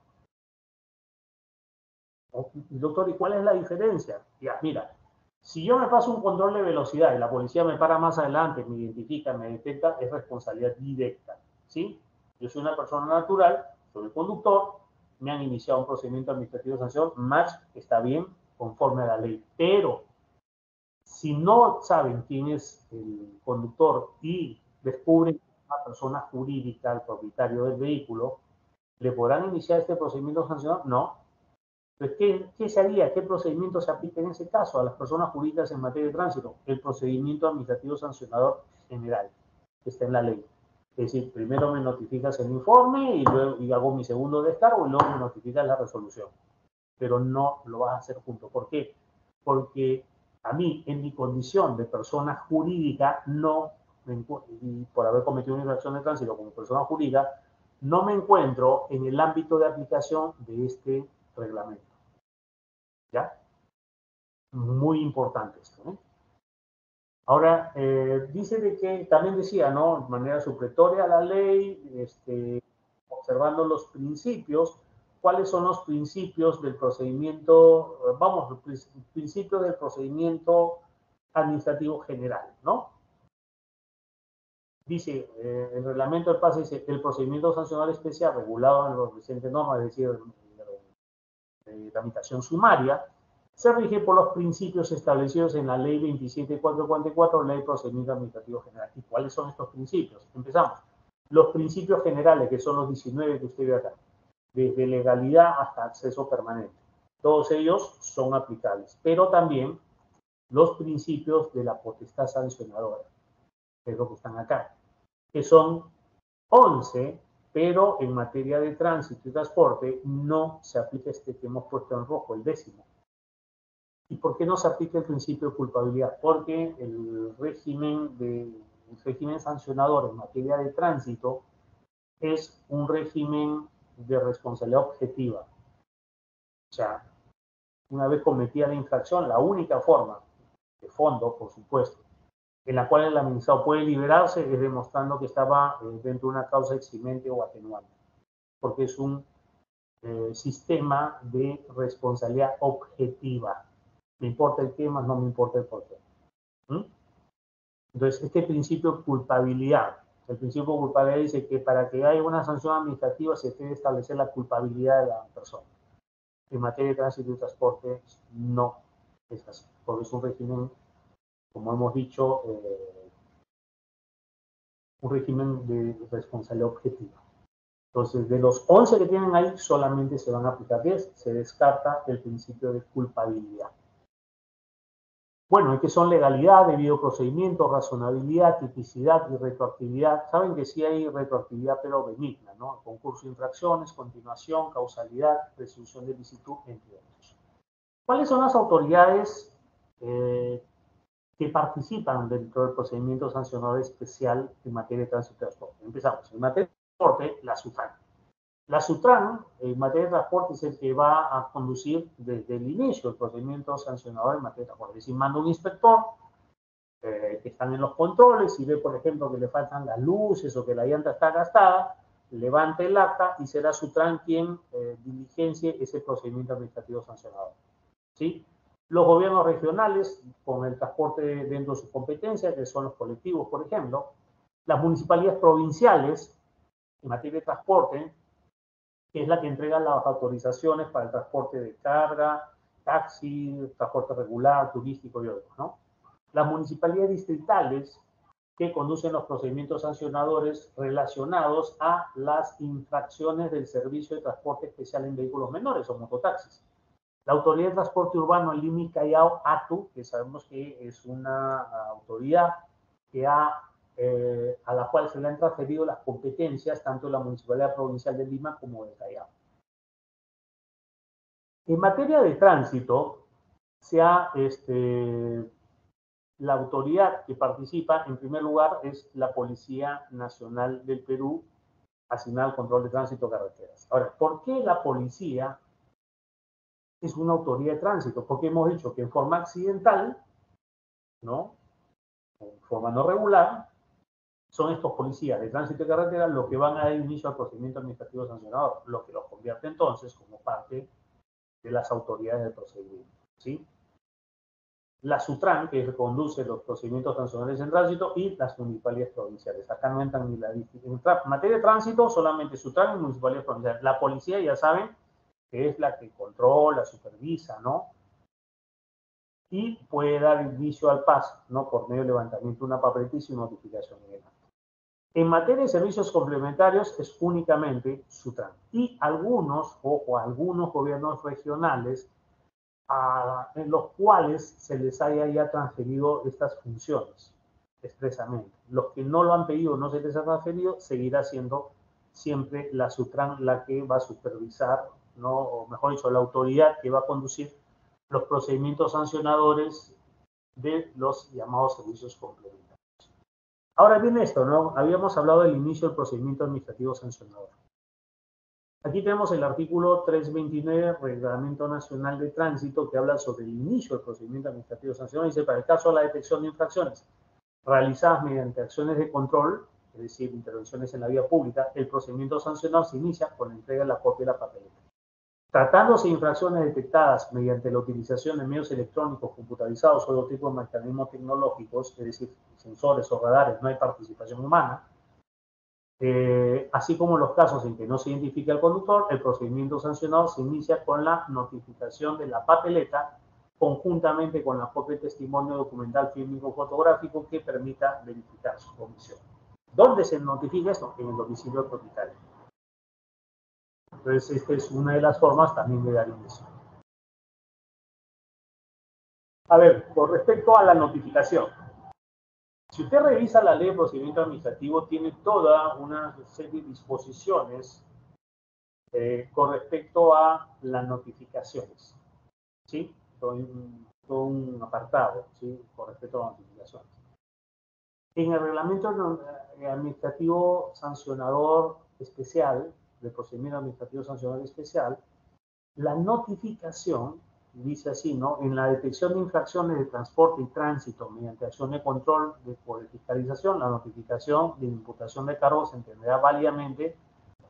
Doctor, ¿y cuál es la diferencia? Ya, mira, si yo me paso un control de velocidad y la policía me para más adelante, me identifica, me detecta, es responsabilidad directa, ¿sí? Yo soy una persona natural, soy el conductor, me han iniciado un procedimiento administrativo de sanción, más está bien, conforme a la ley. Pero si no saben quién es el conductor y descubren que es una persona jurídica, el propietario del vehículo, ¿le podrán iniciar este procedimiento sancionado? No. Entonces, ¿qué se haría? ¿Qué procedimiento se aplica en ese caso a las personas jurídicas en materia de tránsito? El procedimiento administrativo sancionador general, que está en la ley. Es decir, primero me notificas el informe y luego hago mi segundo descargo y luego me notificas la resolución. Pero no lo vas a hacer junto. ¿Por qué? Porque a mí, en mi condición de persona jurídica, y por haber cometido una infracción de tránsito como persona jurídica, no me encuentro en el ámbito de aplicación de este reglamento. ¿Ya? Muy importante esto, ¿eh? Ahora, dice de que, también decía, ¿no? De manera supletoria a la ley, observando los principios, ¿cuáles son los principios del procedimiento, los principios del procedimiento administrativo general, ¿no? Dice, el reglamento del PAS dice, el procedimiento sancional especial regulado en la presente norma, es decir, de tramitación sumaria, se rige por los principios establecidos en la Ley 27.444, Ley de Procedimiento Administrativo General. ¿Y cuáles son estos principios? Empezamos. Los principios generales, que son los 19 que usted ve acá, desde legalidad hasta acceso permanente. Todos ellos son aplicables, pero también los principios de la potestad sancionadora, que es lo que están acá, que son 11 pero en materia de tránsito y transporte no se aplica este que hemos puesto en rojo, el 10º. ¿Y por qué no se aplica el principio de culpabilidad? Porque el régimen sancionador en materia de tránsito es un régimen de responsabilidad objetiva. O sea, una vez cometida la infracción, la única forma, de fondo, por supuesto, en la cual el administrado puede liberarse es demostrando que estaba dentro de una causa eximente o atenuante, porque es un sistema de responsabilidad objetiva. Me importa el qué, más no me importa el por qué. Entonces, este principio de culpabilidad, el principio de culpabilidad dice que para que haya una sanción administrativa se debe establecer la culpabilidad de la persona. En materia de tránsito y transporte no es así, porque es un régimen, como hemos dicho, un régimen de responsabilidad objetiva. Entonces, de los 11 que tienen ahí, solamente se van a aplicar 10. Se descarta el principio de culpabilidad. Bueno, ¿qué son legalidad, debido procedimiento, razonabilidad, tipicidad y retroactividad? Saben que sí hay retroactividad, pero benigna, ¿no? Concurso de infracciones, continuación, causalidad, resolución de licitud, entre otros. ¿Cuáles son las autoridades que participan dentro del procedimiento sancionador especial en materia de tránsito y transporte? Empezamos. En materia de transporte, la SUTRAN. La SUTRAN, en materia de transporte, es el que va a conducir desde el inicio el procedimiento sancionador en materia de transporte. Es decir, manda un inspector que están en los controles y ve, por ejemplo, que le faltan las luces o que la llanta está gastada, levanta el acta y será SUTRAN quien diligencie ese procedimiento administrativo sancionador. ¿Sí? Los gobiernos regionales, con el transporte dentro de su competencia, que son los colectivos, por ejemplo, las municipalidades provinciales, en materia de transporte, que es la que entrega las autorizaciones para el transporte de carga, taxi, transporte regular, turístico y otros, ¿no? Las municipalidades distritales, que conducen los procedimientos sancionadores relacionados a las infracciones del servicio de transporte especial en vehículos menores o mototaxis. La Autoridad de Transporte Urbano en Lima y Callao, ATU, que sabemos que es una autoridad que a la cual se le han transferido las competencias tanto de la Municipalidad Provincial de Lima como de Callao. En materia de tránsito, la autoridad que participa, en primer lugar, es la Policía Nacional del Perú, asignada al control de tránsito de carreteras. Ahora, ¿por qué la policía es una autoridad de tránsito? Porque hemos dicho que en forma accidental, ¿no? En forma no regular, son estos policías de tránsito de carretera los que van a dar inicio al procedimiento administrativo sancionador, lo que los convierte entonces como parte de las autoridades del procedimiento, ¿sí? La SUTRAN, que conduce los procedimientos sancionadores en tránsito, y las municipalidades provinciales. Acá no entran ni la distinción. En materia de tránsito, solamente SUTRAN y municipalidades provinciales. La policía, ya saben, que es la que controla, supervisa, ¿no? Y puede dar inicio al paso, ¿no? Por medio de levantamiento de una papeleta y su notificación en el acto. En materia de servicios complementarios es únicamente SUTRAN. Y algunos gobiernos regionales en los cuales se les haya ya transferido estas funciones expresamente. Los que no lo han pedido, no se les ha transferido, seguirá siendo siempre la SUTRAN la que va a supervisar, ¿no? O mejor dicho, la autoridad que va a conducir los procedimientos sancionadores de los llamados servicios complementarios. Ahora viene esto, ¿no? Habíamos hablado del inicio del procedimiento administrativo sancionador. Aquí tenemos el artículo 329, Reglamento Nacional de Tránsito, que habla sobre el inicio del procedimiento administrativo sancionador. Dice, para el caso de la detección de infracciones realizadas mediante acciones de control, es decir, intervenciones en la vía pública, el procedimiento sancionador se inicia con la entrega de la copia de la papeleta. Tratándose de infracciones detectadas mediante la utilización de medios electrónicos, computarizados o otro tipo de mecanismos tecnológicos, es decir, sensores o radares, no hay participación humana, así como en los casos en que no se identifica el conductor, el procedimiento sancionador se inicia con la notificación de la papeleta conjuntamente con la copia de testimonio documental fílmico fotográfico que permita verificar su comisión. ¿Dónde se notifica esto? En el domicilio del propietario. Entonces, esta es una de las formas también de dar inicio. A ver, con respecto a la notificación. Si usted revisa la ley de procedimiento administrativo, tiene toda una serie de disposiciones con respecto a las notificaciones, ¿sí? Todo un apartado, ¿sí? Con respecto a las notificaciones. En el reglamento administrativo sancionador especial, del procedimiento administrativo sancionador especial, la notificación, dice así, ¿no? En la detección de infracciones de transporte y tránsito mediante acción de control de fiscalización, la notificación de imputación de cargos se entenderá válidamente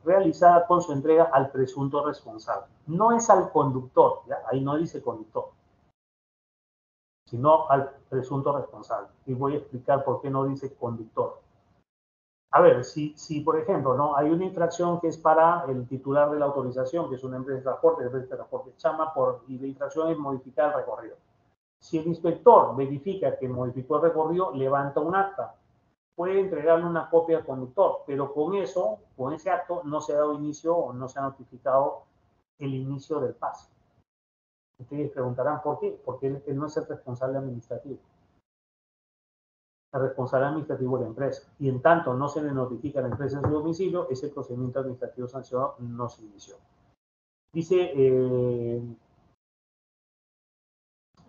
realizada con su entrega al presunto responsable. No es al conductor, ¿ya? Ahí no dice conductor, sino al presunto responsable. Y voy a explicar por qué no dice conductor. A ver, si por ejemplo, ¿no? Hay una infracción que es para el titular de la autorización, que es una empresa de transporte, la empresa de transporte llama y la infracción es modificar el recorrido. Si el inspector verifica que modificó el recorrido, levanta un acta. Puede entregarle una copia al conductor, pero con eso, con ese acto, no se ha dado inicio o no se ha notificado el inicio del pase. Ustedes preguntarán por qué, porque él no es el responsable administrativo. El responsable administrativo de la empresa. Y en tanto no se le notifica a la empresa en su domicilio, ese procedimiento administrativo sancionado no se inició. Dice,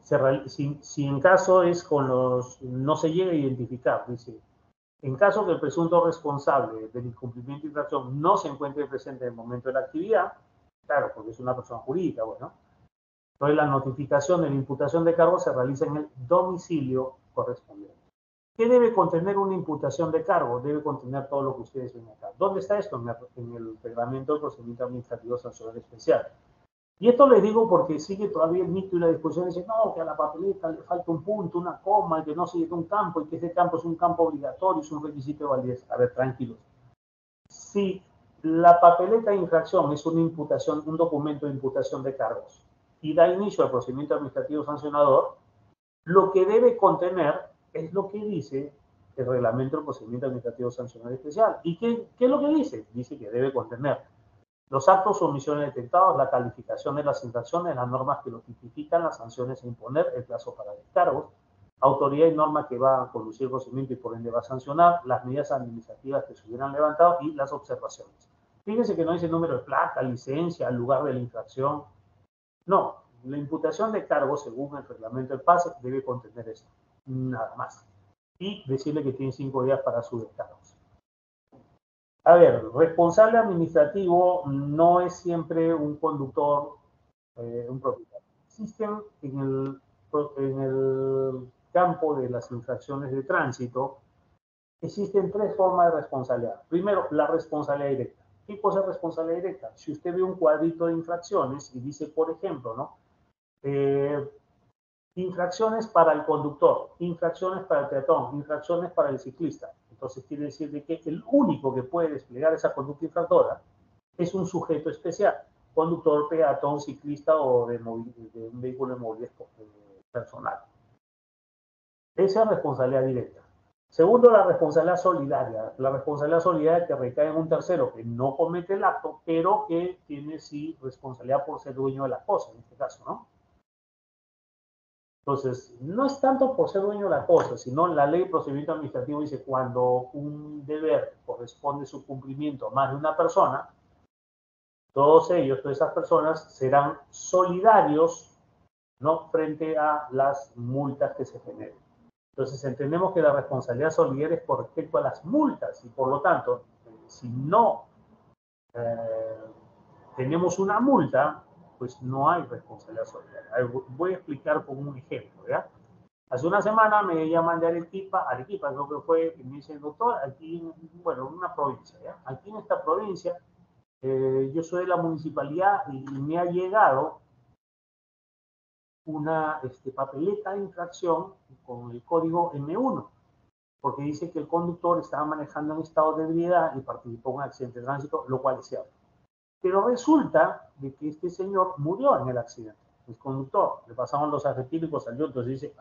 si en caso es con los, no se llega a identificar, dice, en caso que el presunto responsable del incumplimiento de infracción no se encuentre presente en el momento de la actividad, claro, porque es una persona jurídica, bueno, entonces la notificación de la imputación de cargo se realiza en el domicilio correspondiente. ¿Qué debe contener una imputación de cargo? Debe contener todo lo que ustedes ven acá. ¿Dónde está esto? En el reglamento del procedimiento administrativo sancionador especial. Y esto les digo porque sigue todavía el mito y la discusión. Dice, no, que a la papeleta le falta un punto, una coma, que no se llega a un campo y que ese campo es un campo obligatorio, es un requisito de validez. A ver, tranquilos. Si la papeleta de infracción es una imputación, un documento de imputación de cargos y da inicio al procedimiento administrativo sancionador, lo que debe contener es lo que dice el reglamento del procedimiento administrativo sancionador especial. ¿Y qué es lo que dice? Dice que debe contener los actos o omisiones detectados, la calificación de las infracciones, las normas que lo tipifican, las sanciones a imponer, el plazo para descargos, autoridad y norma que va a conducir el procedimiento y por ende va a sancionar, las medidas administrativas que se hubieran levantado y las observaciones. Fíjense que no dice número de placa, licencia, lugar de la infracción. No, la imputación de cargos, según el reglamento del PASE, debe contener esto, nada más. Y decirle que tiene 5 días para sus descargos. A ver, responsable administrativo no es siempre un conductor, un propietario. Existen en el campo de las infracciones de tránsito, existen 3 formas de responsabilidad. Primero, la responsabilidad directa. ¿Qué cosa es responsabilidad directa? Si usted ve un cuadrito de infracciones y dice, por ejemplo, ¿no? Infracciones para el conductor, infracciones para el peatón, infracciones para el ciclista. Entonces quiere decir de que el único que puede desplegar esa conducta infractora es un sujeto especial, conductor, peatón, ciclista o de un vehículo de movilidad personal. Esa es responsabilidad directa. Segundo, la responsabilidad solidaria. La responsabilidad solidaria que recae en un tercero que no comete el acto, pero que tiene sí responsabilidad por ser dueño de la cosa, en este caso, ¿no? Entonces, no es tanto por ser dueño de la cosa, sino la ley de procedimiento administrativo dice cuando un deber corresponde su cumplimiento a más de una persona, todos ellos, todas esas personas serán solidarios, ¿no? Frente a las multas que se generen. Entonces, entendemos que la responsabilidad solidaria es con respecto a las multas y por lo tanto, si no tenemos una multa, pues no hay responsabilidad solidaria. Voy a explicar con un ejemplo, ¿ya? Hace una semana me llaman de Arequipa creo que fue, y me dicen, doctor, aquí, bueno, en una provincia, ¿ya? Aquí en esta provincia, yo soy de la municipalidad y me ha llegado una papeleta de infracción con el código M1, porque dice que el conductor estaba manejando en estado de ebriedad y participó en un accidente de tránsito, lo cual es cierto. Pero resulta de que este señor murió en el accidente, el conductor. Le pasaban los arretílicos, salió, entonces dice,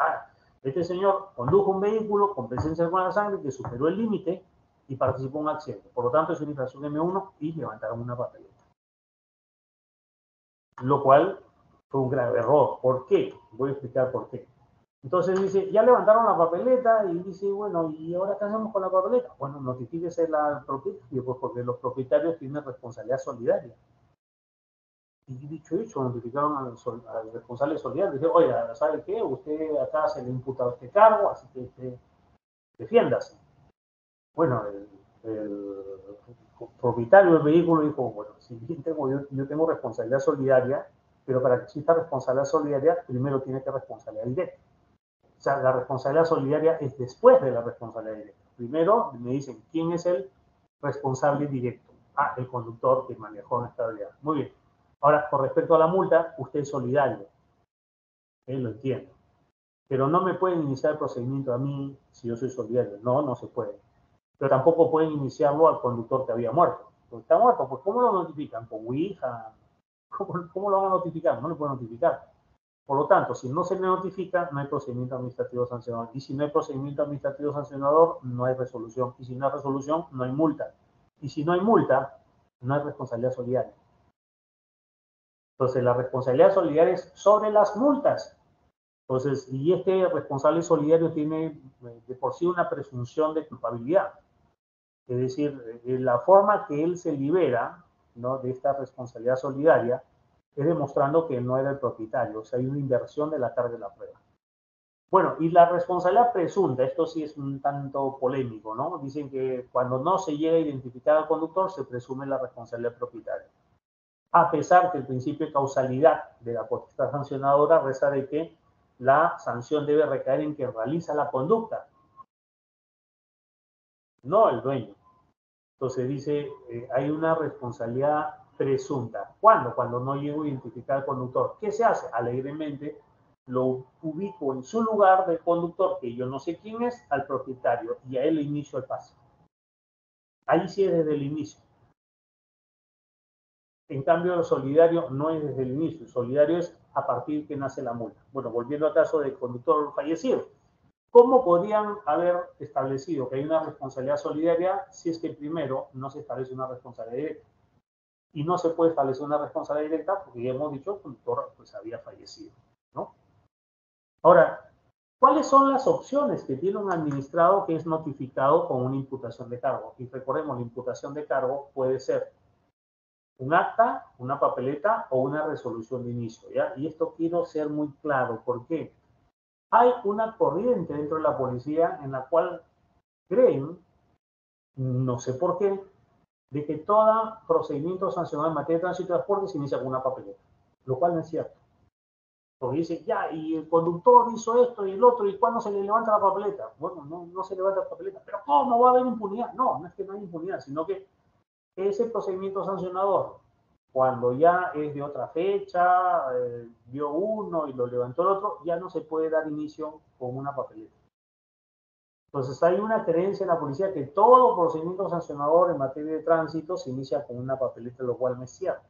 este señor condujo un vehículo con presencia de buena sangre que superó el límite y participó en un accidente. Por lo tanto, es una infracción M1 y levantaron una papeleta. Lo cual fue un grave error. ¿Por qué? Voy a explicar por qué. Entonces dice, ya levantaron la papeleta y dice, bueno, ¿y ahora qué hacemos con la papeleta? Bueno, notifíquese al propietario, pues porque los propietarios tienen responsabilidad solidaria. Y dicho hecho, notificaron al responsable solidario. Dice, oiga, ¿sabe qué? Usted acá se le imputa este cargo, así que defiéndase. Bueno, el propietario del vehículo dijo, bueno, si bien yo tengo responsabilidad solidaria, pero para que exista responsabilidad solidaria, primero tiene que responsabilidad directa. O sea, la responsabilidad solidaria es después de la responsabilidad directa. Primero me dicen, ¿quién es el responsable directo? Ah, el conductor que manejó en estabilidad. Muy bien. Ahora, con respecto a la multa, usted es solidario. Lo entiendo. Pero no me pueden iniciar el procedimiento a mí si yo soy solidario. No, no se puede. Pero tampoco pueden iniciarlo al conductor que había muerto. Porque está muerto, pues ¿cómo lo notifican? ¿Con Ouija? ¿Cómo lo van a notificar? No le pueden notificar. Por lo tanto, si no se le notifica, no hay procedimiento administrativo sancionador. Y si no hay procedimiento administrativo sancionador, no hay resolución. Y si no hay resolución, no hay multa. Y si no hay multa, no hay responsabilidad solidaria. Entonces, la responsabilidad solidaria es sobre las multas. Entonces, y este responsable solidario tiene de por sí una presunción de culpabilidad. Es decir, la forma que él se libera, ¿no?, de esta responsabilidad solidaria es demostrando que no era el propietario. O sea, hay una inversión de la carga de la prueba. Bueno, y la responsabilidad presunta, esto sí es un tanto polémico, ¿no? Dicen que cuando no se llega a identificar al conductor, se presume la responsabilidad propietaria. A pesar que el principio de causalidad de la potestad sancionadora reza de que la sanción debe recaer en quien realiza la conducta, no el dueño. Entonces dice, hay una responsabilidad presunta. ¿Cuándo? Cuando no llego a identificar al conductor. ¿Qué se hace? Alegremente lo ubico en su lugar del conductor, que yo no sé quién es, al propietario, y a él le inicio el paso. Ahí sí es desde el inicio. En cambio, el solidario no es desde el inicio. El solidario es a partir que nace la multa. Bueno, volviendo al caso del conductor fallecido. ¿Cómo podrían haber establecido que hay una responsabilidad solidaria si es que primero no se establece una responsabilidad directa? Y no se puede establecer una responsabilidad directa porque ya hemos dicho que el conductor pues había fallecido, ¿no? Ahora, ¿cuáles son las opciones que tiene un administrado que es notificado con una imputación de cargo? Y recordemos, la imputación de cargo puede ser un acta, una papeleta o una resolución de inicio, ¿ya? Y esto quiero ser muy claro, ¿por qué? Hay una corriente dentro de la policía en la cual creen, no sé por qué, de que todo procedimiento sancionado en materia de tránsito y transporte se inicia con una papeleta, lo cual no es cierto. Porque dice, ya, y el conductor hizo esto y el otro, ¿y cuándo se le levanta la papeleta? Bueno, no se levanta la papeleta. ¿Pero cómo va a haber impunidad? No, no es que no hay impunidad, sino que ese procedimiento sancionador, cuando ya es de otra fecha, dio uno y lo levantó el otro, ya no se puede dar inicio con una papeleta. Entonces hay una creencia en la policía que todo procedimiento sancionador en materia de tránsito se inicia con una papeleta, lo cual no es cierto.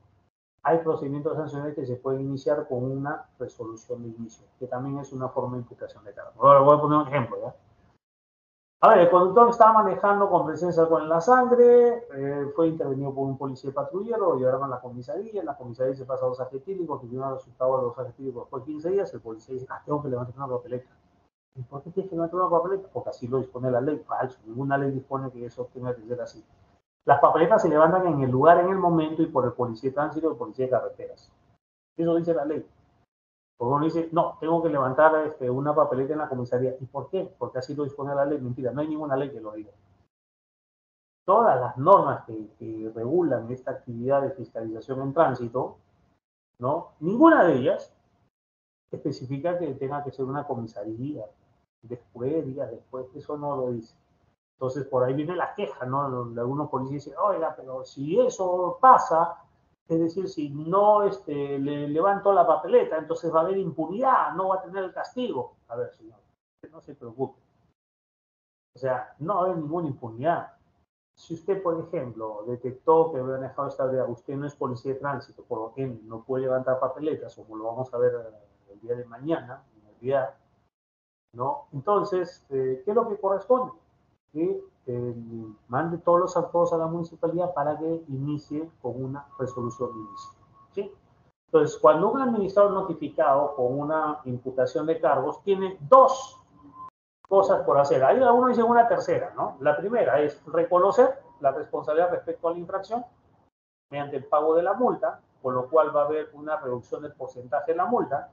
Hay procedimientos sancionadores que se pueden iniciar con una resolución de inicio, que también es una forma de imputación de cargo. Ahora voy a poner un ejemplo, ¿ya? A ver, el conductor estaba manejando con presencia de alcohol en la sangre, fue intervenido por un policía patrullero, lo llevaron a la comisaría se pasa a los etílicos, que tiene resultado de los etílicos después de 15 días, el policía dice, tengo que levantar una papeleta. ¿Y por qué tienes que levantar una papeleta? Porque así lo dispone la ley. Falso, ninguna ley dispone que eso tenga que ser así. Las papeletas se levantan en el lugar, en el momento y por el policía de tránsito o el policía de carreteras. Eso dice la ley. Porque uno dice, no, tengo que levantar una papeleta en la comisaría. ¿Y por qué? Porque así lo dispone la ley. Mentira, no hay ninguna ley que lo diga. Todas las normas que regulan esta actividad de fiscalización en tránsito, ¿no? Ninguna de ellas especifica que tenga que ser una comisaría. Después, días después, eso no lo dice. Entonces, por ahí viene la queja, ¿no? Donde algunos policías dicen, oiga, pero si eso pasa, es decir, si no le levanto la papeleta, entonces va a haber impunidad, no va a tener el castigo. A ver, señor, no se preocupe. O sea, no va a haber ninguna impunidad. Si usted, por ejemplo, detectó que había dejado esta idea, usted no es policía de tránsito, por lo que no puede levantar papeletas, como lo vamos a ver el día de mañana, en el día, ¿no? Entonces, ¿qué es lo que corresponde? Que mande todos los actos a la municipalidad para que inicie con una resolución de inicio. ¿Sí? Entonces, cuando un administrador notificado con una imputación de cargos tiene dos cosas por hacer. Ahí uno dice una tercera, ¿no? La primera es reconocer la responsabilidad respecto a la infracción mediante el pago de la multa, con lo cual va a haber una reducción del porcentaje de la multa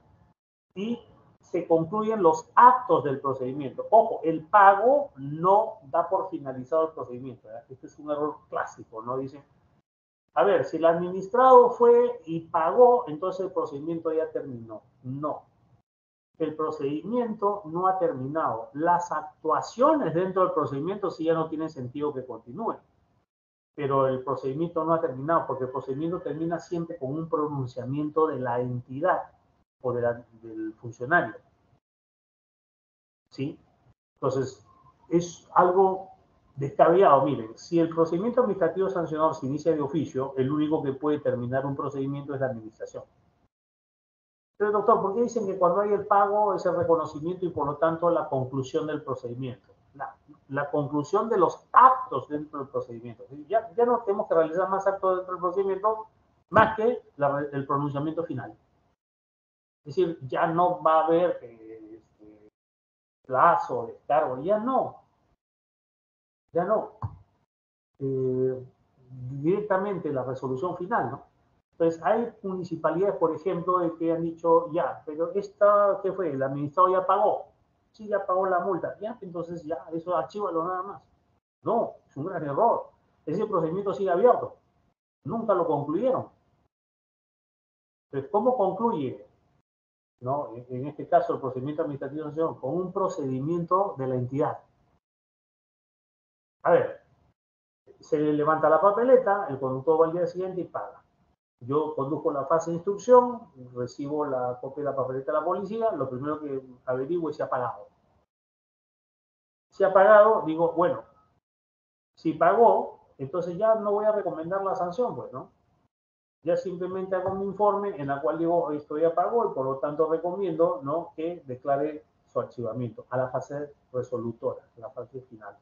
y se concluyen los actos del procedimiento. Ojo, el pago no da por finalizado el procedimiento. ¿Verdad? Este es un error clásico, ¿no? Dicen, a ver, si el administrado fue y pagó, entonces el procedimiento ya terminó. No, el procedimiento no ha terminado. Las actuaciones dentro del procedimiento sí ya no tienen sentido que continúen, pero el procedimiento no ha terminado, porque el procedimiento termina siempre con un pronunciamiento de la entidad o del funcionario. ¿Sí? Entonces, es algo descabellado. Miren, si el procedimiento administrativo sancionador se inicia de oficio, el único que puede terminar un procedimiento es la administración. Pero, doctor, ¿por qué dicen que cuando hay el pago es el reconocimiento y por lo tanto la conclusión del procedimiento? La conclusión de los actos dentro del procedimiento. Ya no tenemos que realizar más actos dentro del procedimiento más que el pronunciamiento final. Es decir, ya no va a haber plazo, descargo, ya no. Directamente la resolución final, ¿no? Entonces, hay municipalidades, por ejemplo, que han dicho, ya, pero esta, ¿qué fue? El administrador ya pagó. Sí, ya pagó la multa. Ya, entonces ya, eso archívalo nada más. No, es un gran error. Ese procedimiento sigue abierto. Nunca lo concluyeron. Entonces, ¿cómo concluye? ¿No? En este caso, el procedimiento administrativo de sanción con un procedimiento de la entidad. A ver, se levanta la papeleta, el conductor va al día siguiente y paga. Yo conduzco la fase de instrucción, recibo la copia de la papeleta de la policía, lo primero que averiguo es si ha pagado. Si ha pagado, digo, bueno, si pagó, entonces ya no voy a recomendar la sanción, pues, ¿no? Ya simplemente hago un informe en el cual digo, esto ya pagó y por lo tanto recomiendo, ¿no?, que declare su archivamiento a la fase resolutora, a la fase final.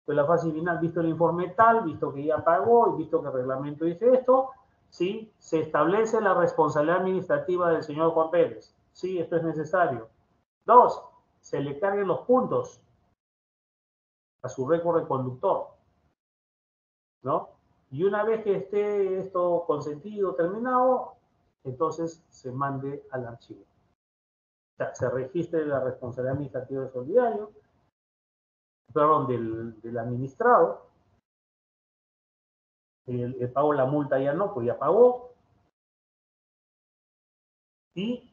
Entonces, la fase final, visto el informe tal, visto que ya pagó y visto que el reglamento dice esto, ¿sí? Se establece la responsabilidad administrativa del señor Juan Pérez. Sí, esto es necesario. 2, se le carguen los puntos a su récord de conductor, ¿no? Y una vez que esté esto consentido, terminado, entonces se mande al archivo. O sea, se registre la responsabilidad administrativa del solidario, perdón, del administrado. El pago de la multa ya no, pues ya pagó. Y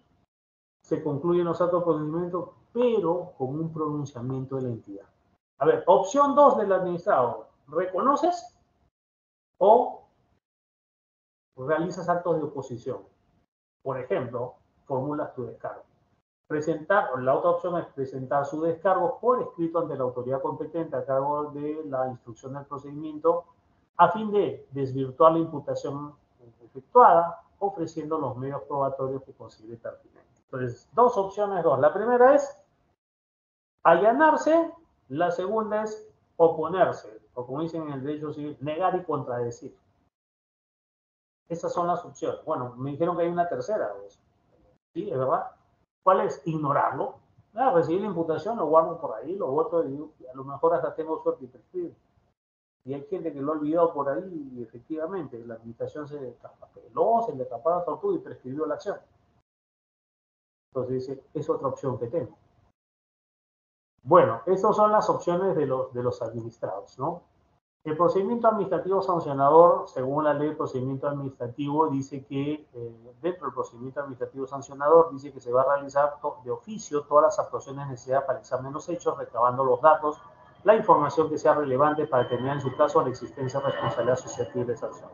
se concluyen los actos de procedimiento, pero con un pronunciamiento de la entidad. A ver, opción 2 del administrado. ¿Reconoces o realizas actos de oposición? Por ejemplo, formulas tu descargo. La otra opción es presentar su descargo por escrito ante la autoridad competente a cargo de la instrucción del procedimiento a fin de desvirtuar la imputación efectuada, ofreciendo los medios probatorios que considere pertinentes. Entonces, dos opciones, dos. La primera es allanarse, la segunda es oponerse, o como dicen en el derecho civil, negar y contradecir. Esas son las opciones. Bueno, me dijeron que hay una tercera. Pues. Sí, es verdad. ¿Cuál es? Ignorarlo. Recibir la imputación, lo guardo por ahí, lo voto y a lo mejor hasta tengo suerte y prescribo. Y hay gente que lo ha olvidado por ahí y efectivamente la administración se traspapeló, se le tapó la tortuga y prescribió la acción. Entonces dice, es otra opción que tengo. Bueno, estas son las opciones de los administrados, ¿no? El procedimiento administrativo sancionador, según la ley de procedimiento administrativo, dice que dentro del procedimiento administrativo sancionador dice que se va a realizar de oficio todas las actuaciones necesarias para examinar los hechos, recabando los datos, la información que sea relevante para determinar en su caso la existencia de responsabilidad susceptible de sanción.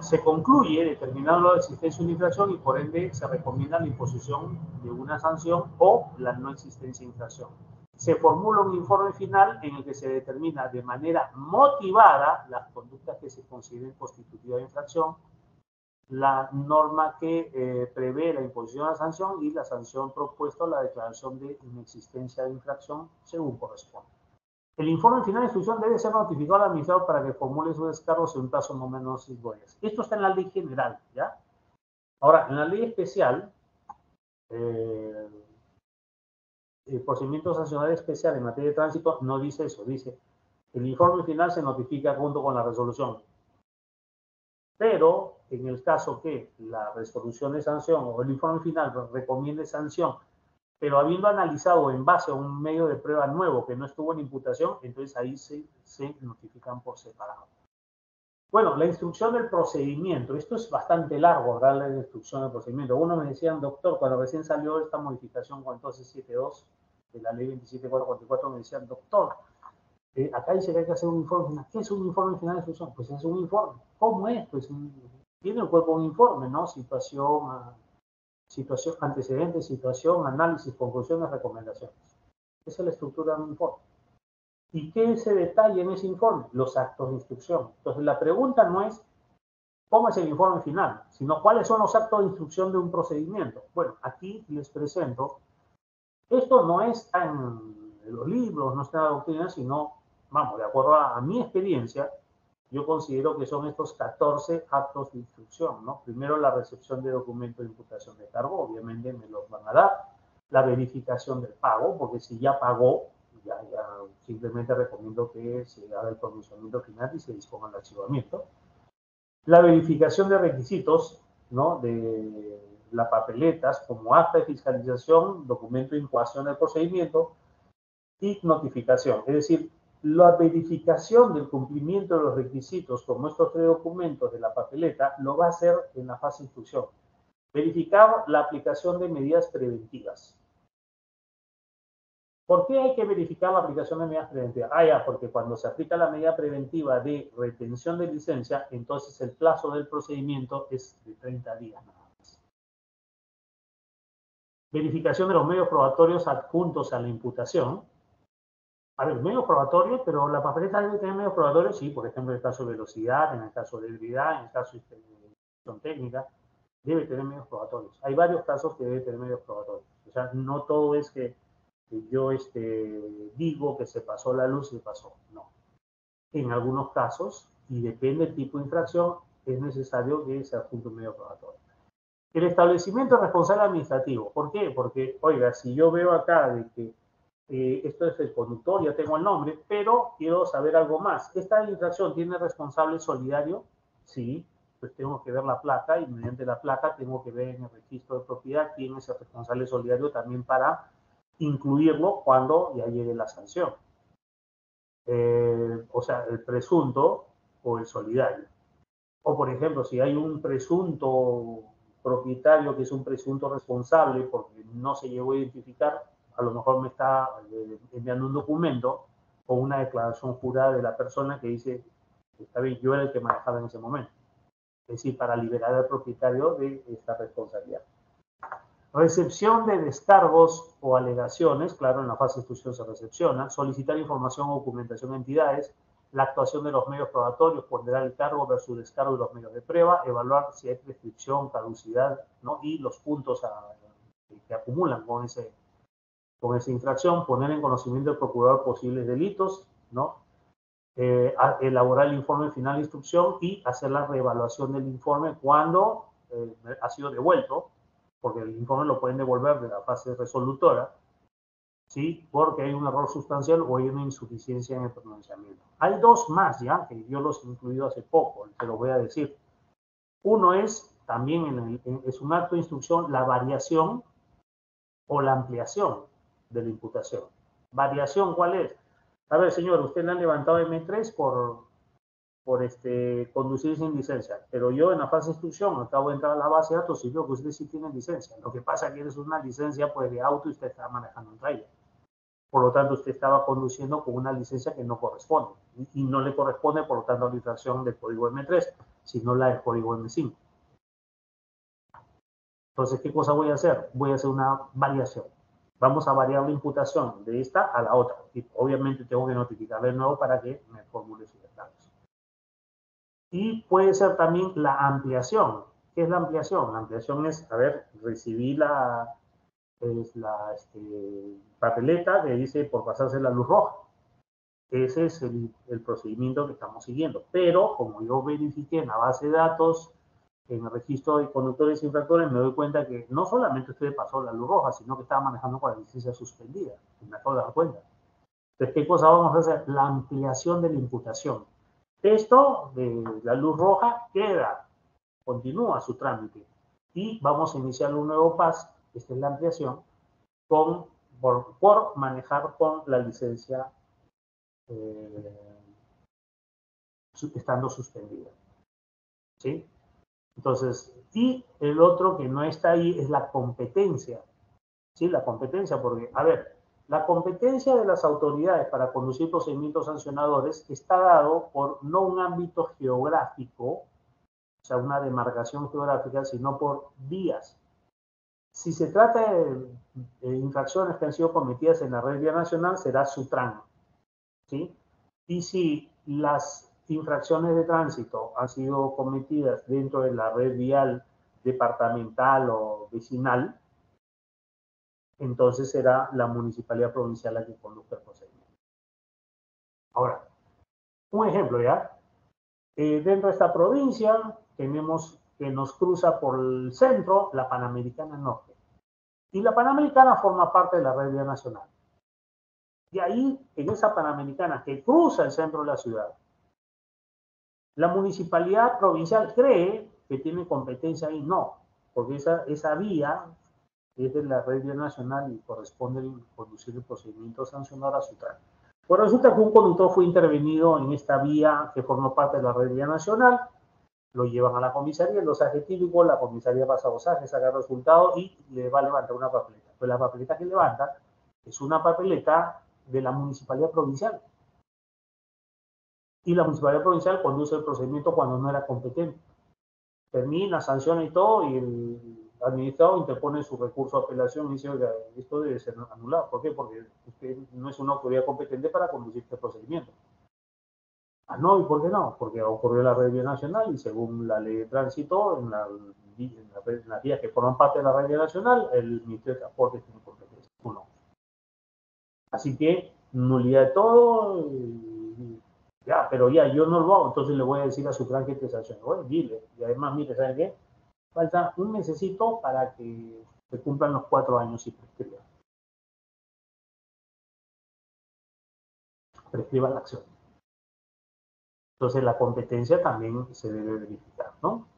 Se concluye determinando la existencia de una infracción y por ende se recomienda la imposición de una sanción o la no existencia de infracción. Se formula un informe final en el que se determina de manera motivada las conductas que se consideren constitutivas de infracción, la norma que prevé la imposición de la sanción y la sanción propuesta o la declaración de inexistencia de infracción según corresponde. El informe final de instrucción debe ser notificado al administrador para que formule sus descargos en un plazo no menos de 5 días. Esto está en la ley general, ¿ya? Ahora, en la ley especial, el procedimiento sancionador especial en materia de tránsito no dice eso, dice el informe final se notifica junto con la resolución. Pero en el caso que la resolución de sanción o el informe final recomiende sanción, pero habiendo analizado en base a un medio de prueba nuevo que no estuvo en imputación, entonces ahí se notifican por separado. Bueno, la instrucción del procedimiento. Esto es bastante largo, hablar de la instrucción del procedimiento. Uno me decían, doctor, cuando recién salió esta modificación con el 1272 de la ley 27444, me decían, doctor, acá dice que hay que hacer un informe final. ¿Qué es un informe final de instrucción? Pues es un informe. ¿Cómo es? Pues tiene el cuerpo un informe, ¿no? Situación, antecedentes, situación, análisis, conclusiones, recomendaciones. Esa es la estructura de un informe. ¿Y qué se detalla en ese informe? Los actos de instrucción. Entonces, la pregunta no es cómo es el informe final, sino cuáles son los actos de instrucción de un procedimiento. Bueno, aquí les presento. Esto no está en los libros, no está en la doctrina, sino, vamos, de acuerdo a mi experiencia, yo considero que son estos 14 actos de instrucción, ¿no? Primero, la recepción de documento de imputación de cargo, obviamente me los van a dar. La verificación del pago, porque si ya pagó, ya simplemente recomiendo que se haga el pronunciamiento final y se disponga el archivamiento. La verificación de requisitos, ¿no? De las papeletas como acta de fiscalización, documento de incoación del procedimiento y notificación. Es decir, la verificación del cumplimiento de los requisitos como estos 3 documentos de la papeleta lo va a hacer en la fase de instrucción. Verificar la aplicación de medidas preventivas. ¿Por qué hay que verificar la aplicación de medidas preventivas? Porque cuando se aplica la medida preventiva de retención de licencia, entonces el plazo del procedimiento es de 30 días nada más. Verificación de los medios probatorios adjuntos a la imputación. A ver, medios probatorios, pero la papeleta debe tener medios probatorios, sí, por ejemplo, en el caso de velocidad, en el caso de ebriedad, en el caso de inspección técnica, debe tener medios probatorios. Hay varios casos que debe tener medios probatorios. O sea, no todo es que yo digo que se pasó la luz y pasó. No. En algunos casos, y depende del tipo de infracción, es necesario que se adjunte un medio probatorio. El establecimiento responsable administrativo. ¿Por qué? Porque, oiga, si yo veo acá de que esto es el conductor, ya tengo el nombre, pero quiero saber algo más. ¿Esta infracción tiene responsable solidario? Sí. Pues tengo que ver la placa y mediante la placa tengo que ver en el registro de propiedad quién es el responsable solidario también para incluirlo cuando ya llegue la sanción. O sea, el presunto o el solidario. O, por ejemplo, si hay un presunto propietario que es un presunto responsable porque no se llegó a identificar, a lo mejor me está enviando un documento o una declaración jurada de la persona que dice, está bien, yo era el que manejaba en ese momento. Es decir, para liberar al propietario de esta responsabilidad. Recepción de descargos o alegaciones, claro, en la fase de instrucción se recepciona. Solicitar información o documentación a entidades. La actuación de los medios probatorios, ponderar el cargo versus descargo de los medios de prueba. Evaluar si hay prescripción, caducidad, ¿no? Y los puntos que acumulan con esa infracción. Poner en conocimiento del procurador posibles delitos, ¿no? Elaborar el informe final de instrucción y hacer la reevaluación del informe cuando ha sido devuelto, porque el informe lo pueden devolver de la fase resolutora, ¿sí? Porque hay un error sustancial o hay una insuficiencia en el pronunciamiento. Hay 2 más, ¿ya? Que yo los he incluido hace poco, te lo voy a decir. Uno es, también es un acto de instrucción, la variación o la ampliación de la imputación. ¿Variación cuál es? A ver, señor, usted le han levantado M3 por conducir sin licencia, pero yo en la fase de instrucción acabo de entrar a la base de datos y veo que usted sí tiene licencia. Lo que pasa es que es una licencia pues de auto y usted está manejando un trailer. Por lo tanto, usted estaba conduciendo con una licencia que no corresponde y no le corresponde, por lo tanto, la infracción del código M3, sino la del código M5. Entonces, ¿qué cosa voy a hacer? Voy a hacer una variación. Vamos a variar la imputación de esta a la otra. Y obviamente tengo que notificar de nuevo para que me formule sus estados. Y puede ser también la ampliación. ¿Qué es la ampliación? La ampliación es, a ver, recibí la papeleta que dice por pasarse la luz roja. Ese es el procedimiento que estamos siguiendo. Pero, como yo verifiqué en la base de datos en el registro de conductores e infractores, me doy cuenta que no solamente usted pasó la luz roja, sino que estaba manejando con la licencia suspendida. Y me acabo de dar cuenta. Entonces, ¿qué cosa vamos a hacer? La ampliación de la imputación. Esto de la luz roja queda, continúa su trámite. Y vamos a iniciar un nuevo PAS, esta es la ampliación, por manejar con la licencia estando suspendida. ¿Sí? Entonces, y el otro que no está ahí es la competencia. ¿Sí? La competencia, porque, a ver, la competencia de las autoridades para conducir procedimientos sancionadores está dado por no un ámbito geográfico, o sea, una demarcación geográfica, sino por vías. Si se trata de infracciones que han sido cometidas en la red vial nacional, será SUTRAN, ¿sí? Y si las infracciones de tránsito han sido cometidas dentro de la red vial departamental o vecinal, entonces será la municipalidad provincial la que conduzca el procedimiento. Ahora, un ejemplo ya. Dentro de esta provincia tenemos que nos cruza por el centro la Panamericana Norte. Y la Panamericana forma parte de la red vial nacional. Y ahí, en esa Panamericana que cruza el centro de la ciudad, la municipalidad provincial cree que tiene competencia ahí. No, porque esa vía es de la red vial nacional y corresponde conducir el procedimiento sancionador a SUTRAN. Pues resulta que un conductor fue intervenido en esta vía que formó parte de la red vial nacional, lo llevan a la comisaría, los típicos, la comisaría pasa a Osaje, saca el resultado y le va a levantar una papeleta. Pues la papeleta que levanta es una papeleta de la municipalidad provincial. Y la municipalidad provincial conduce el procedimiento cuando no era competente. Termina, sanciona y todo, y el administrado interpone su recurso de apelación y dice, oiga, esto debe ser anulado. ¿Por qué? Porque usted no es una autoridad competente para conducir este procedimiento. Ah, no, ¿y por qué no? Porque ocurrió en la red vial nacional y según la ley de tránsito, en las vías que forman parte de la red vial nacional, el Ministerio de Transporte tiene competencia. Uno. Así que, nulidad de todo, ya, pero ya, yo no lo hago, entonces le voy a decir a SUTRAN que te sancione. Bueno, dile. Y además, mire, ¿saben qué? Falta un mesecito para que se cumplan los 4 años y prescriba la acción. Entonces, la competencia también se debe verificar, ¿no?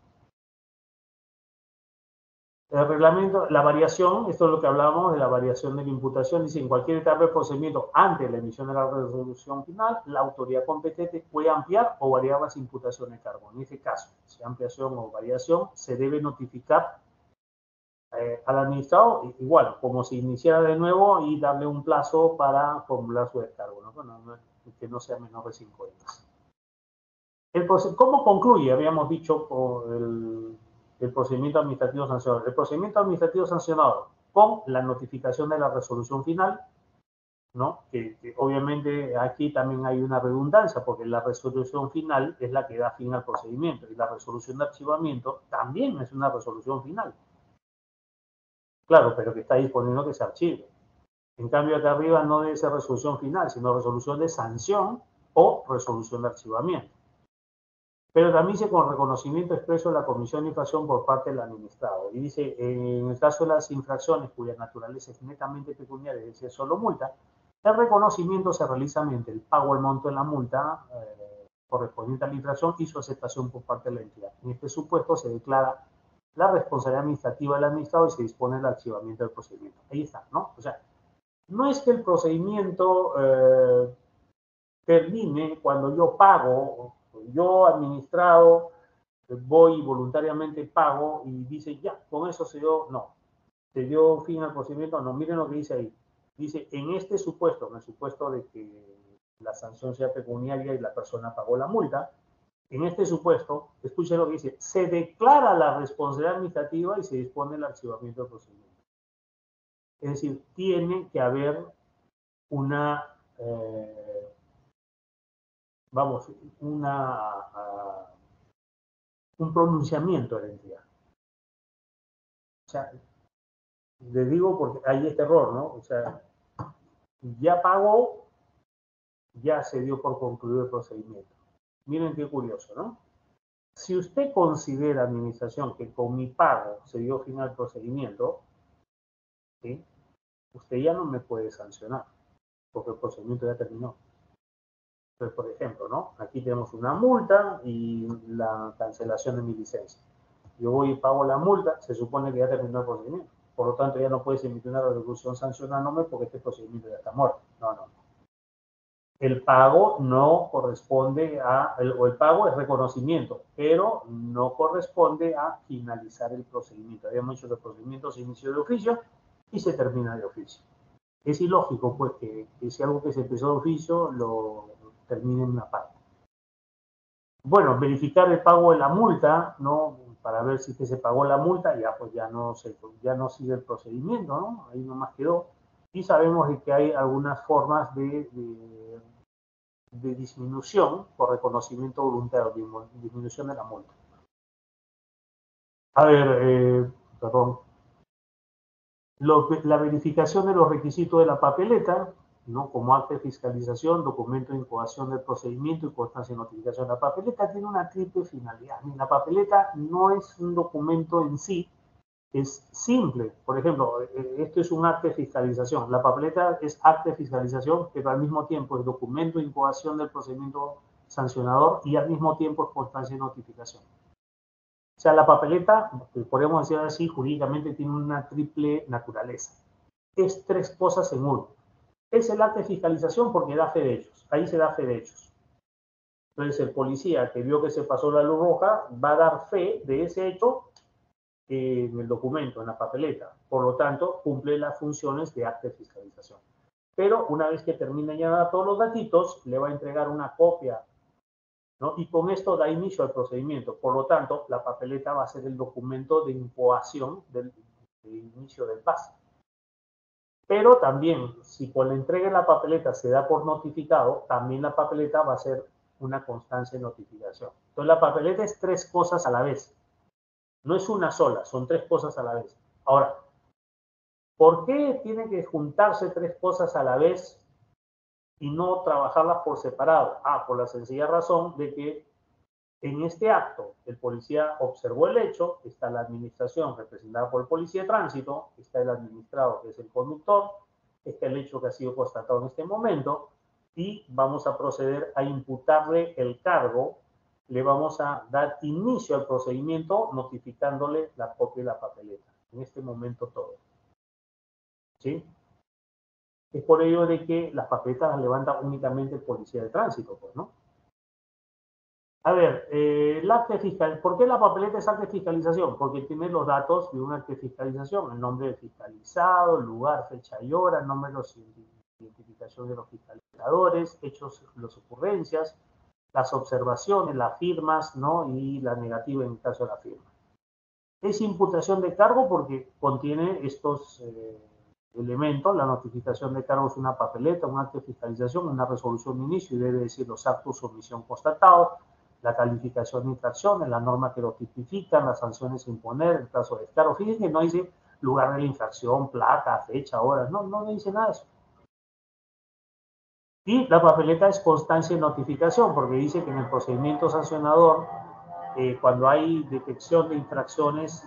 El reglamento, la variación, esto es lo que hablábamos de la variación de la imputación, dice en cualquier etapa del procedimiento antes de la emisión de la resolución final, la autoridad competente puede ampliar o variar las imputaciones de cargo. En este caso, si ampliación o variación, se debe notificar al administrado, igual, como si iniciara de nuevo y darle un plazo para formular su descargo, ¿no? Bueno, que no sea menor de 5 días. ¿Cómo concluye? Habíamos dicho el procedimiento administrativo sancionador. El procedimiento administrativo sancionador con la notificación de la resolución final, ¿no? Que obviamente aquí también hay una redundancia porque la resolución final es la que da fin al procedimiento y la resolución de archivamiento también es una resolución final. Claro, pero que está disponiendo que se archive. En cambio, acá arriba no debe ser resolución final, sino resolución de sanción o resolución de archivamiento. Pero también dice con reconocimiento expreso de la comisión de infracción por parte del administrado. Y dice, en el caso de las infracciones cuya naturaleza es netamente pecuniaria, es decir, solo multa, el reconocimiento se realiza mediante el pago al monto de la multa correspondiente a la infracción y su aceptación por parte de la entidad. En este supuesto se declara la responsabilidad administrativa del administrado y se dispone el archivamiento del procedimiento. Ahí está, ¿no? O sea, no es que el procedimiento termine cuando yo pago, yo administrado, voy voluntariamente pago y dice ya, con eso se dio, no, se dio fin al procedimiento, no, miren lo que dice ahí. Dice, en este supuesto, en el supuesto de que la sanción sea pecuniaria y la persona pagó la multa, en este supuesto, escuchen lo que dice, se declara la responsabilidad administrativa y se dispone el archivamiento del procedimiento. Es decir, tiene que haber una, vamos, un pronunciamiento de la entidad. O sea, les digo porque hay este error, ¿no? O sea, ya pagó, ya se dio por concluido el procedimiento. Miren qué curioso, ¿no? Si usted considera, administración, que con mi pago se dio fin al procedimiento, ¿sí?, usted ya no me puede sancionar, porque el procedimiento ya terminó. Entonces, por ejemplo, ¿no? Aquí tenemos una multa y la cancelación de mi licencia. Yo voy y pago la multa, se supone que ya terminó el procedimiento. Por lo tanto, ya no puedes emitir una resolución sancionándome porque este procedimiento ya está muerto. No, no. El pago no corresponde o el pago es reconocimiento, pero no corresponde a finalizar el procedimiento. Habíamos dicho que el procedimiento se inició de oficio y se termina de oficio. Es ilógico, pues, que si algo que se empezó de oficio lo termine en una parte. Bueno, verificar el pago de la multa, ¿no? Para ver si que se pagó la multa, ya pues ya no sigue el procedimiento, ¿no? Ahí nomás quedó. Y sabemos de que hay algunas formas de disminución por reconocimiento voluntario, disminución de la multa. A ver, perdón. La verificación de los requisitos de la papeleta, ¿no? Como acta de fiscalización, documento de incoación del procedimiento y constancia de notificación. La papeleta tiene una triple finalidad. La papeleta no es un documento en sí, es simple. Por ejemplo, esto es un acta de fiscalización. La papeleta es acta de fiscalización, pero al mismo tiempo es documento de incoación del procedimiento sancionador y al mismo tiempo es constancia de notificación. O sea, la papeleta, podemos decir así, jurídicamente tiene una triple naturaleza. Es tres cosas en uno. Es el acta de fiscalización porque da fe de hechos. Ahí se da fe de hechos. Entonces, el policía que vio que se pasó la luz roja va a dar fe de ese hecho en el documento, en la papeleta. Por lo tanto, cumple las funciones de acta de fiscalización. Pero una vez que termine ya todos los datitos, le va a entregar una copia, ¿no? Y con esto da inicio al procedimiento. Por lo tanto, la papeleta va a ser el documento de incoación del inicio del pase. Pero también, si con la entrega de la papeleta se da por notificado, también la papeleta va a ser una constancia de notificación. Entonces, la papeleta es tres cosas a la vez. No es una sola, son tres cosas a la vez. Ahora, ¿por qué tienen que juntarse tres cosas a la vez y no trabajarlas por separado? Por la sencilla razón de que en este acto el policía observó el hecho, está la administración representada por el policía de tránsito, está el administrado que es el conductor, está el hecho que ha sido constatado en este momento y vamos a proceder a imputarle el cargo. Le vamos a dar inicio al procedimiento notificándole la copia de la papeleta. En este momento todo. ¿Sí? Es por ello de que las papeletas las levanta únicamente el policía de tránsito, pues, ¿no? A ver, el acta de fiscalización. ¿Por qué la papeleta es acta de fiscalización? Porque tiene los datos de un acta de fiscalización, el nombre del fiscalizado, lugar, fecha y hora, el nombre de los identificación de los fiscalizadores, hechos, las ocurrencias, las observaciones, las firmas, ¿no? Y la negativa en el caso de la firma. Es imputación de cargo porque contiene estos elementos. La notificación de cargo es una papeleta, un acto de fiscalización, una resolución de inicio y debe decir los actos o omisión constatados, la calificación de infracciones, la norma que lo tipifican, las sanciones a imponer, el plazo de descargo. Fíjense que no dice lugar de la infracción, placa, fecha, hora, no dice nada de eso. Y la papeleta es constancia de notificación, porque dice que en el procedimiento sancionador, cuando hay detección de infracciones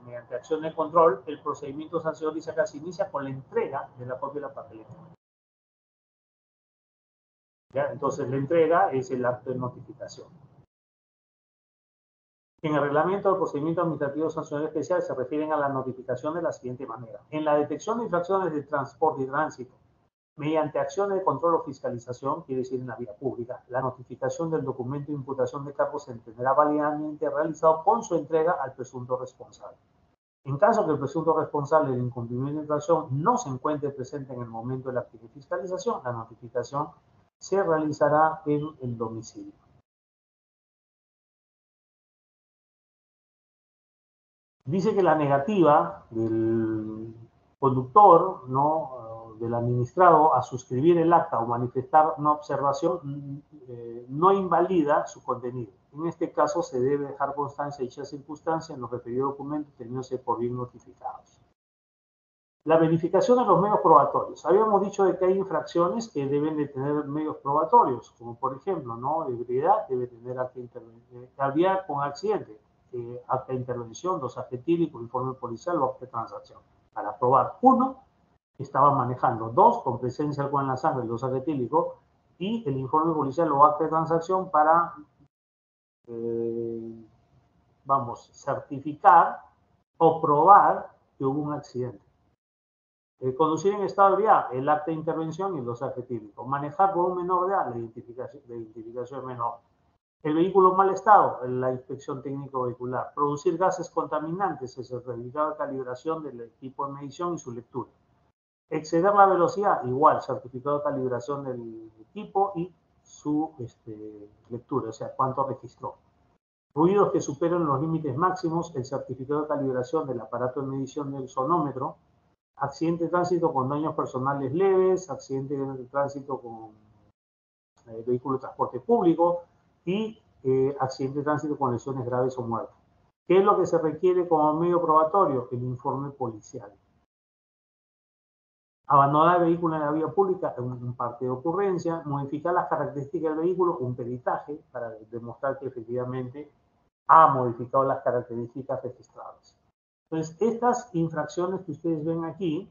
mediante acción de control, el procedimiento sancionador dice acá se inicia con la entrega de la copia de la papeleta. ¿Ya? Entonces la entrega es el acto de notificación. En el reglamento del procedimiento administrativo sancionador especial se refieren a la notificación de la siguiente manera. En la detección de infracciones de transporte y tránsito, mediante acciones de control o fiscalización, quiere decir en la vía pública, la notificación del documento de imputación de cargos se entenderá válidamente realizado con su entrega al presunto responsable. En caso que el presunto responsable del incumplimiento de infracción no se encuentre presente en el momento de la fiscalización, la notificación se realizará en el domicilio. Dice que la negativa del conductor, ¿no?, del administrado a suscribir el acta o manifestar una observación no invalida su contenido. En este caso se debe dejar constancia de dicha circunstancia en los referidos documentos teniéndose por bien notificados. La verificación de los medios probatorios. Habíamos dicho de que hay infracciones que deben de tener medios probatorios, como por ejemplo, ¿no? Ebriedad debe tener acta vía con accidente, acta de intervención, dosaje etílico, informe policial o acta de transacción. Para probar, 1, estaba manejando; 2, con presencia de alcohol en la sangre, el dosaje etílico, y el informe policial o acta de transacción para, certificar o probar que hubo un accidente. Conducir en estado de ebriedad, el acta de intervención y el dosaje etílico. Manejar con un menor de edad, la identificación menor. El vehículo en mal estado, la inspección técnico vehicular. Producir gases contaminantes, el certificado de calibración del equipo de medición y su lectura. Exceder la velocidad, igual, certificado de calibración del equipo y su lectura, o sea, cuánto registró. Ruidos que superen los límites máximos, el certificado de calibración del aparato de medición del sonómetro. Accidente de tránsito con daños personales leves, accidente de tránsito con vehículo de transporte público y accidente de tránsito con lesiones graves o muerte. ¿Qué es lo que se requiere como medio probatorio? El informe policial. Abandonar el vehículo en la vía pública, un parte de ocurrencia. Modificar las características del vehículo, un peritaje para demostrar que efectivamente ha modificado las características registradas. Entonces, estas infracciones que ustedes ven aquí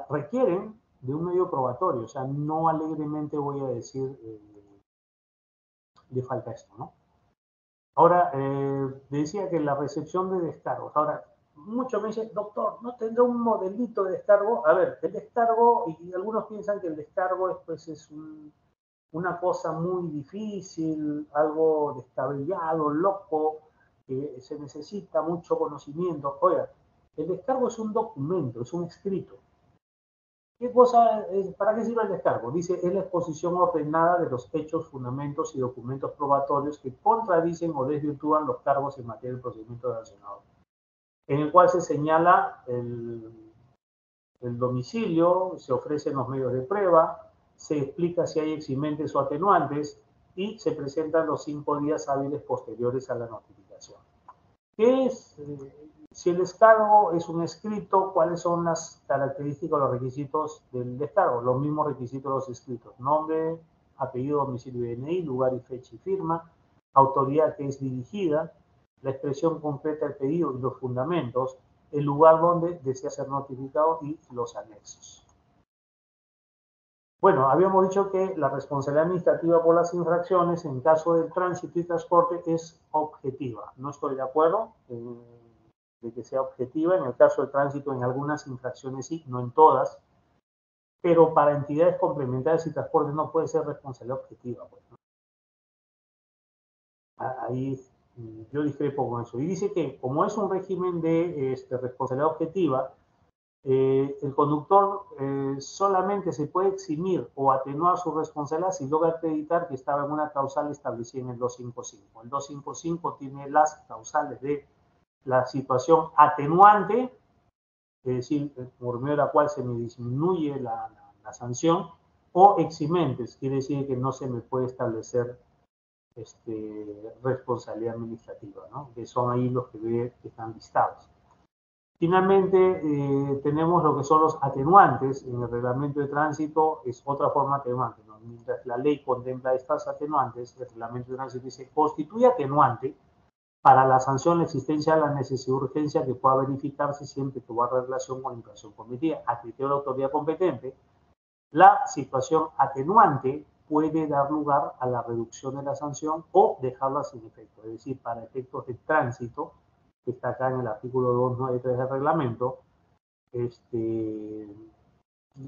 requieren de un medio probatorio, o sea, no alegremente voy a decir le falta esto, ¿no? Ahora, decía que la recepción de descargos. Ahora, muchos me dicen, doctor, ¿no tendrá un modelito de descargo? A ver, el descargo, y algunos piensan que el descargo es una cosa muy difícil, algo descabellado, loco, que se necesita mucho conocimiento. Oiga, el descargo es un documento, es un escrito. ¿Para qué sirve el descargo? Dice, es la exposición ordenada de los hechos, fundamentos y documentos probatorios que contradicen o desvirtúan los cargos en materia del procedimiento sancionador, en el cual se señala el domicilio, se ofrecen los medios de prueba, se explica si hay eximentes o atenuantes y se presentan los 5 días hábiles posteriores a la notificación. ¿Qué es? Si el descargo es un escrito, ¿cuáles son las características o los requisitos del descargo? Los mismos requisitos de los escritos: nombre, apellido, domicilio y DNI, lugar y fecha y firma, autoridad que es dirigida, la expresión completa del pedido y los fundamentos, el lugar donde desea ser notificado y los anexos. Bueno, habíamos dicho que la responsabilidad administrativa por las infracciones en caso del tránsito y transporte es objetiva. No estoy de acuerdo de que sea objetiva. En el caso del tránsito, en algunas infracciones sí, no en todas. Pero para entidades complementarias y transporte no puede ser responsabilidad objetiva. Pues, ¿no? Ahí yo discrepo con eso. Y dice que como es un régimen de responsabilidad objetiva, el conductor solamente se puede eximir o atenuar su responsabilidad si logra acreditar que estaba en una causal establecida en el 255. El 255 tiene las causales de la situación atenuante, es decir, por medio de la cual se me disminuye la sanción, o eximentes, quiere decir que no se me puede establecer responsabilidad administrativa, ¿no? Que son ahí los que están listados. Finalmente, tenemos lo que son los atenuantes. En el reglamento de tránsito es otra forma atenuante, ¿no? Mientras la ley contempla estas atenuantes, el reglamento de tránsito dice: constituye atenuante para la sanción la existencia de la necesidad de urgencia que pueda verificarse siempre que guarde relación con la infracción cometida. A criterio de la autoridad competente, la situación atenuante puede dar lugar a la reducción de la sanción o dejarla sin efecto. Es decir, para efectos de tránsito, que está acá en el artículo 293 del reglamento,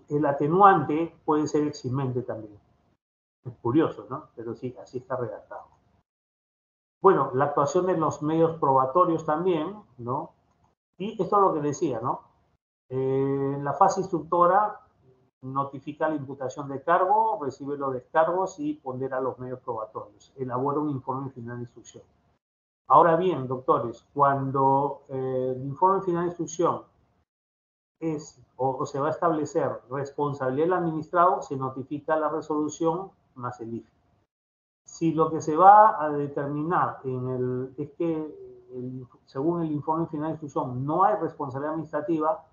el atenuante puede ser eximente también. Es curioso, ¿no? Pero sí, así está redactado. Bueno, la actuación de los medios probatorios también, ¿no? Y esto es lo que decía, ¿no? La fase instructora notifica la imputación de cargo, recibe los descargos y pondera los medios probatorios. Elabora un informe final de instrucción. Ahora bien, doctores, cuando el informe final de instrucción es o se va a establecer responsabilidad del administrado, se notifica la resolución más el IFE. Si lo que se va a determinar es que según el informe final de instrucción no hay responsabilidad administrativa,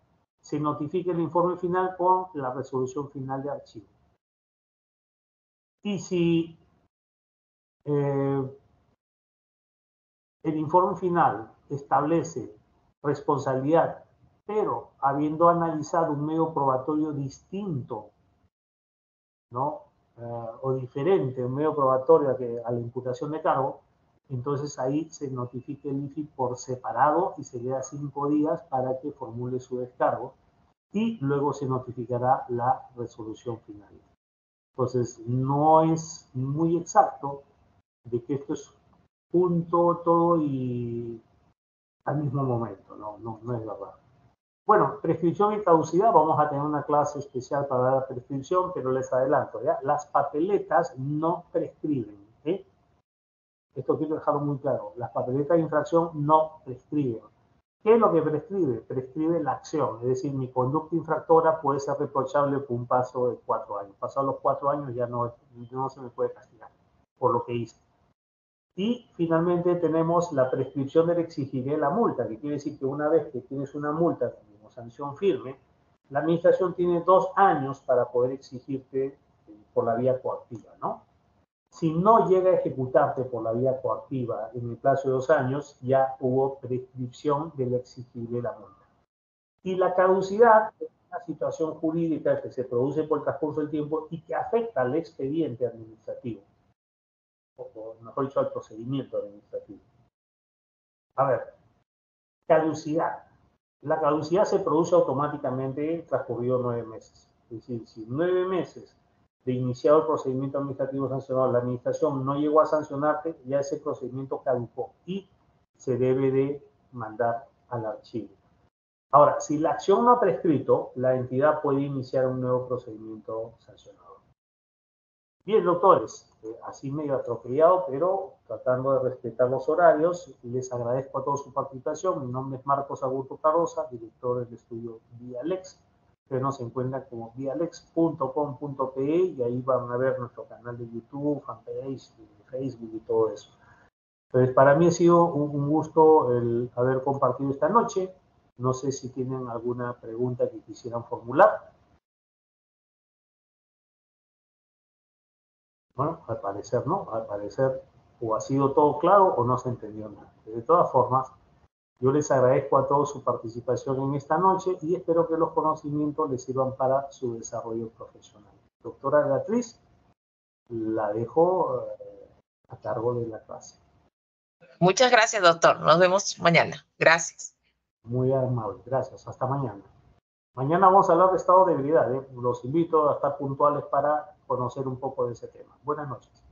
se notifique el informe final con la resolución final de archivo. Y si el informe final establece responsabilidad, pero habiendo analizado un medio probatorio distinto, ¿no? O diferente, un medio probatorio a la imputación de cargo, entonces ahí se notifica el IFI por separado y se le da 5 días para que formule su descargo y luego se notificará la resolución final. Entonces, no es muy exacto de que esto es junto todo y al mismo momento, no es verdad. Bueno, prescripción y caducidad, vamos a tener una clase especial para la prescripción, pero les adelanto, ¿ya? Las papeletas no prescriben, ¿eh? Esto quiero dejarlo muy claro, las papeletas de infracción no prescriben. ¿Qué es lo que prescribe? Prescribe la acción, es decir, mi conducta infractora puede ser reprochable por un paso de 4 años. Pasados los 4 años ya no se me puede castigar por lo que hice. Y finalmente tenemos la prescripción del exigiré la multa, que quiere decir que una vez que tienes una multa como sanción firme, la administración tiene 2 años para poder exigirte por la vía coactiva, ¿no? Si no llega a ejecutarte por la vía coactiva en el plazo de 2 años, ya hubo prescripción del exigible la multa. Y la caducidad es una situación jurídica que se produce por el transcurso del tiempo y que afecta al expediente administrativo, o mejor dicho, al procedimiento administrativo. A ver, caducidad. La caducidad se produce automáticamente transcurridos 9 meses. Es decir, si 9 meses de iniciado el procedimiento administrativo sancionado, la administración no llegó a sancionarte, ya ese procedimiento caducó y se debe de mandar al archivo. Ahora, si la acción no ha prescrito, la entidad puede iniciar un nuevo procedimiento sancionador. Bien, doctores, así medio atropellado, pero tratando de respetar los horarios, les agradezco a todos su participación. Mi nombre es Marcos Augusto Carroza, director del estudio Vialex, que nos encuentra como vialex.com.pe y ahí van a ver nuestro canal de YouTube, fanpage, Facebook y todo eso. Entonces, para mí ha sido un gusto el haber compartido esta noche. No sé si tienen alguna pregunta que quisieran formular. Bueno, al parecer no, al parecer o ha sido todo claro o no se entendió nada. De todas formas, yo les agradezco a todos su participación en esta noche y espero que los conocimientos les sirvan para su desarrollo profesional. Doctora Beatriz, la dejo a cargo de la clase. Muchas gracias, doctor. Nos vemos mañana. Gracias. Muy amable, gracias. Hasta mañana. Mañana vamos a hablar de estado de ebriedad. Los invito a estar puntuales para conocer un poco de ese tema. Buenas noches.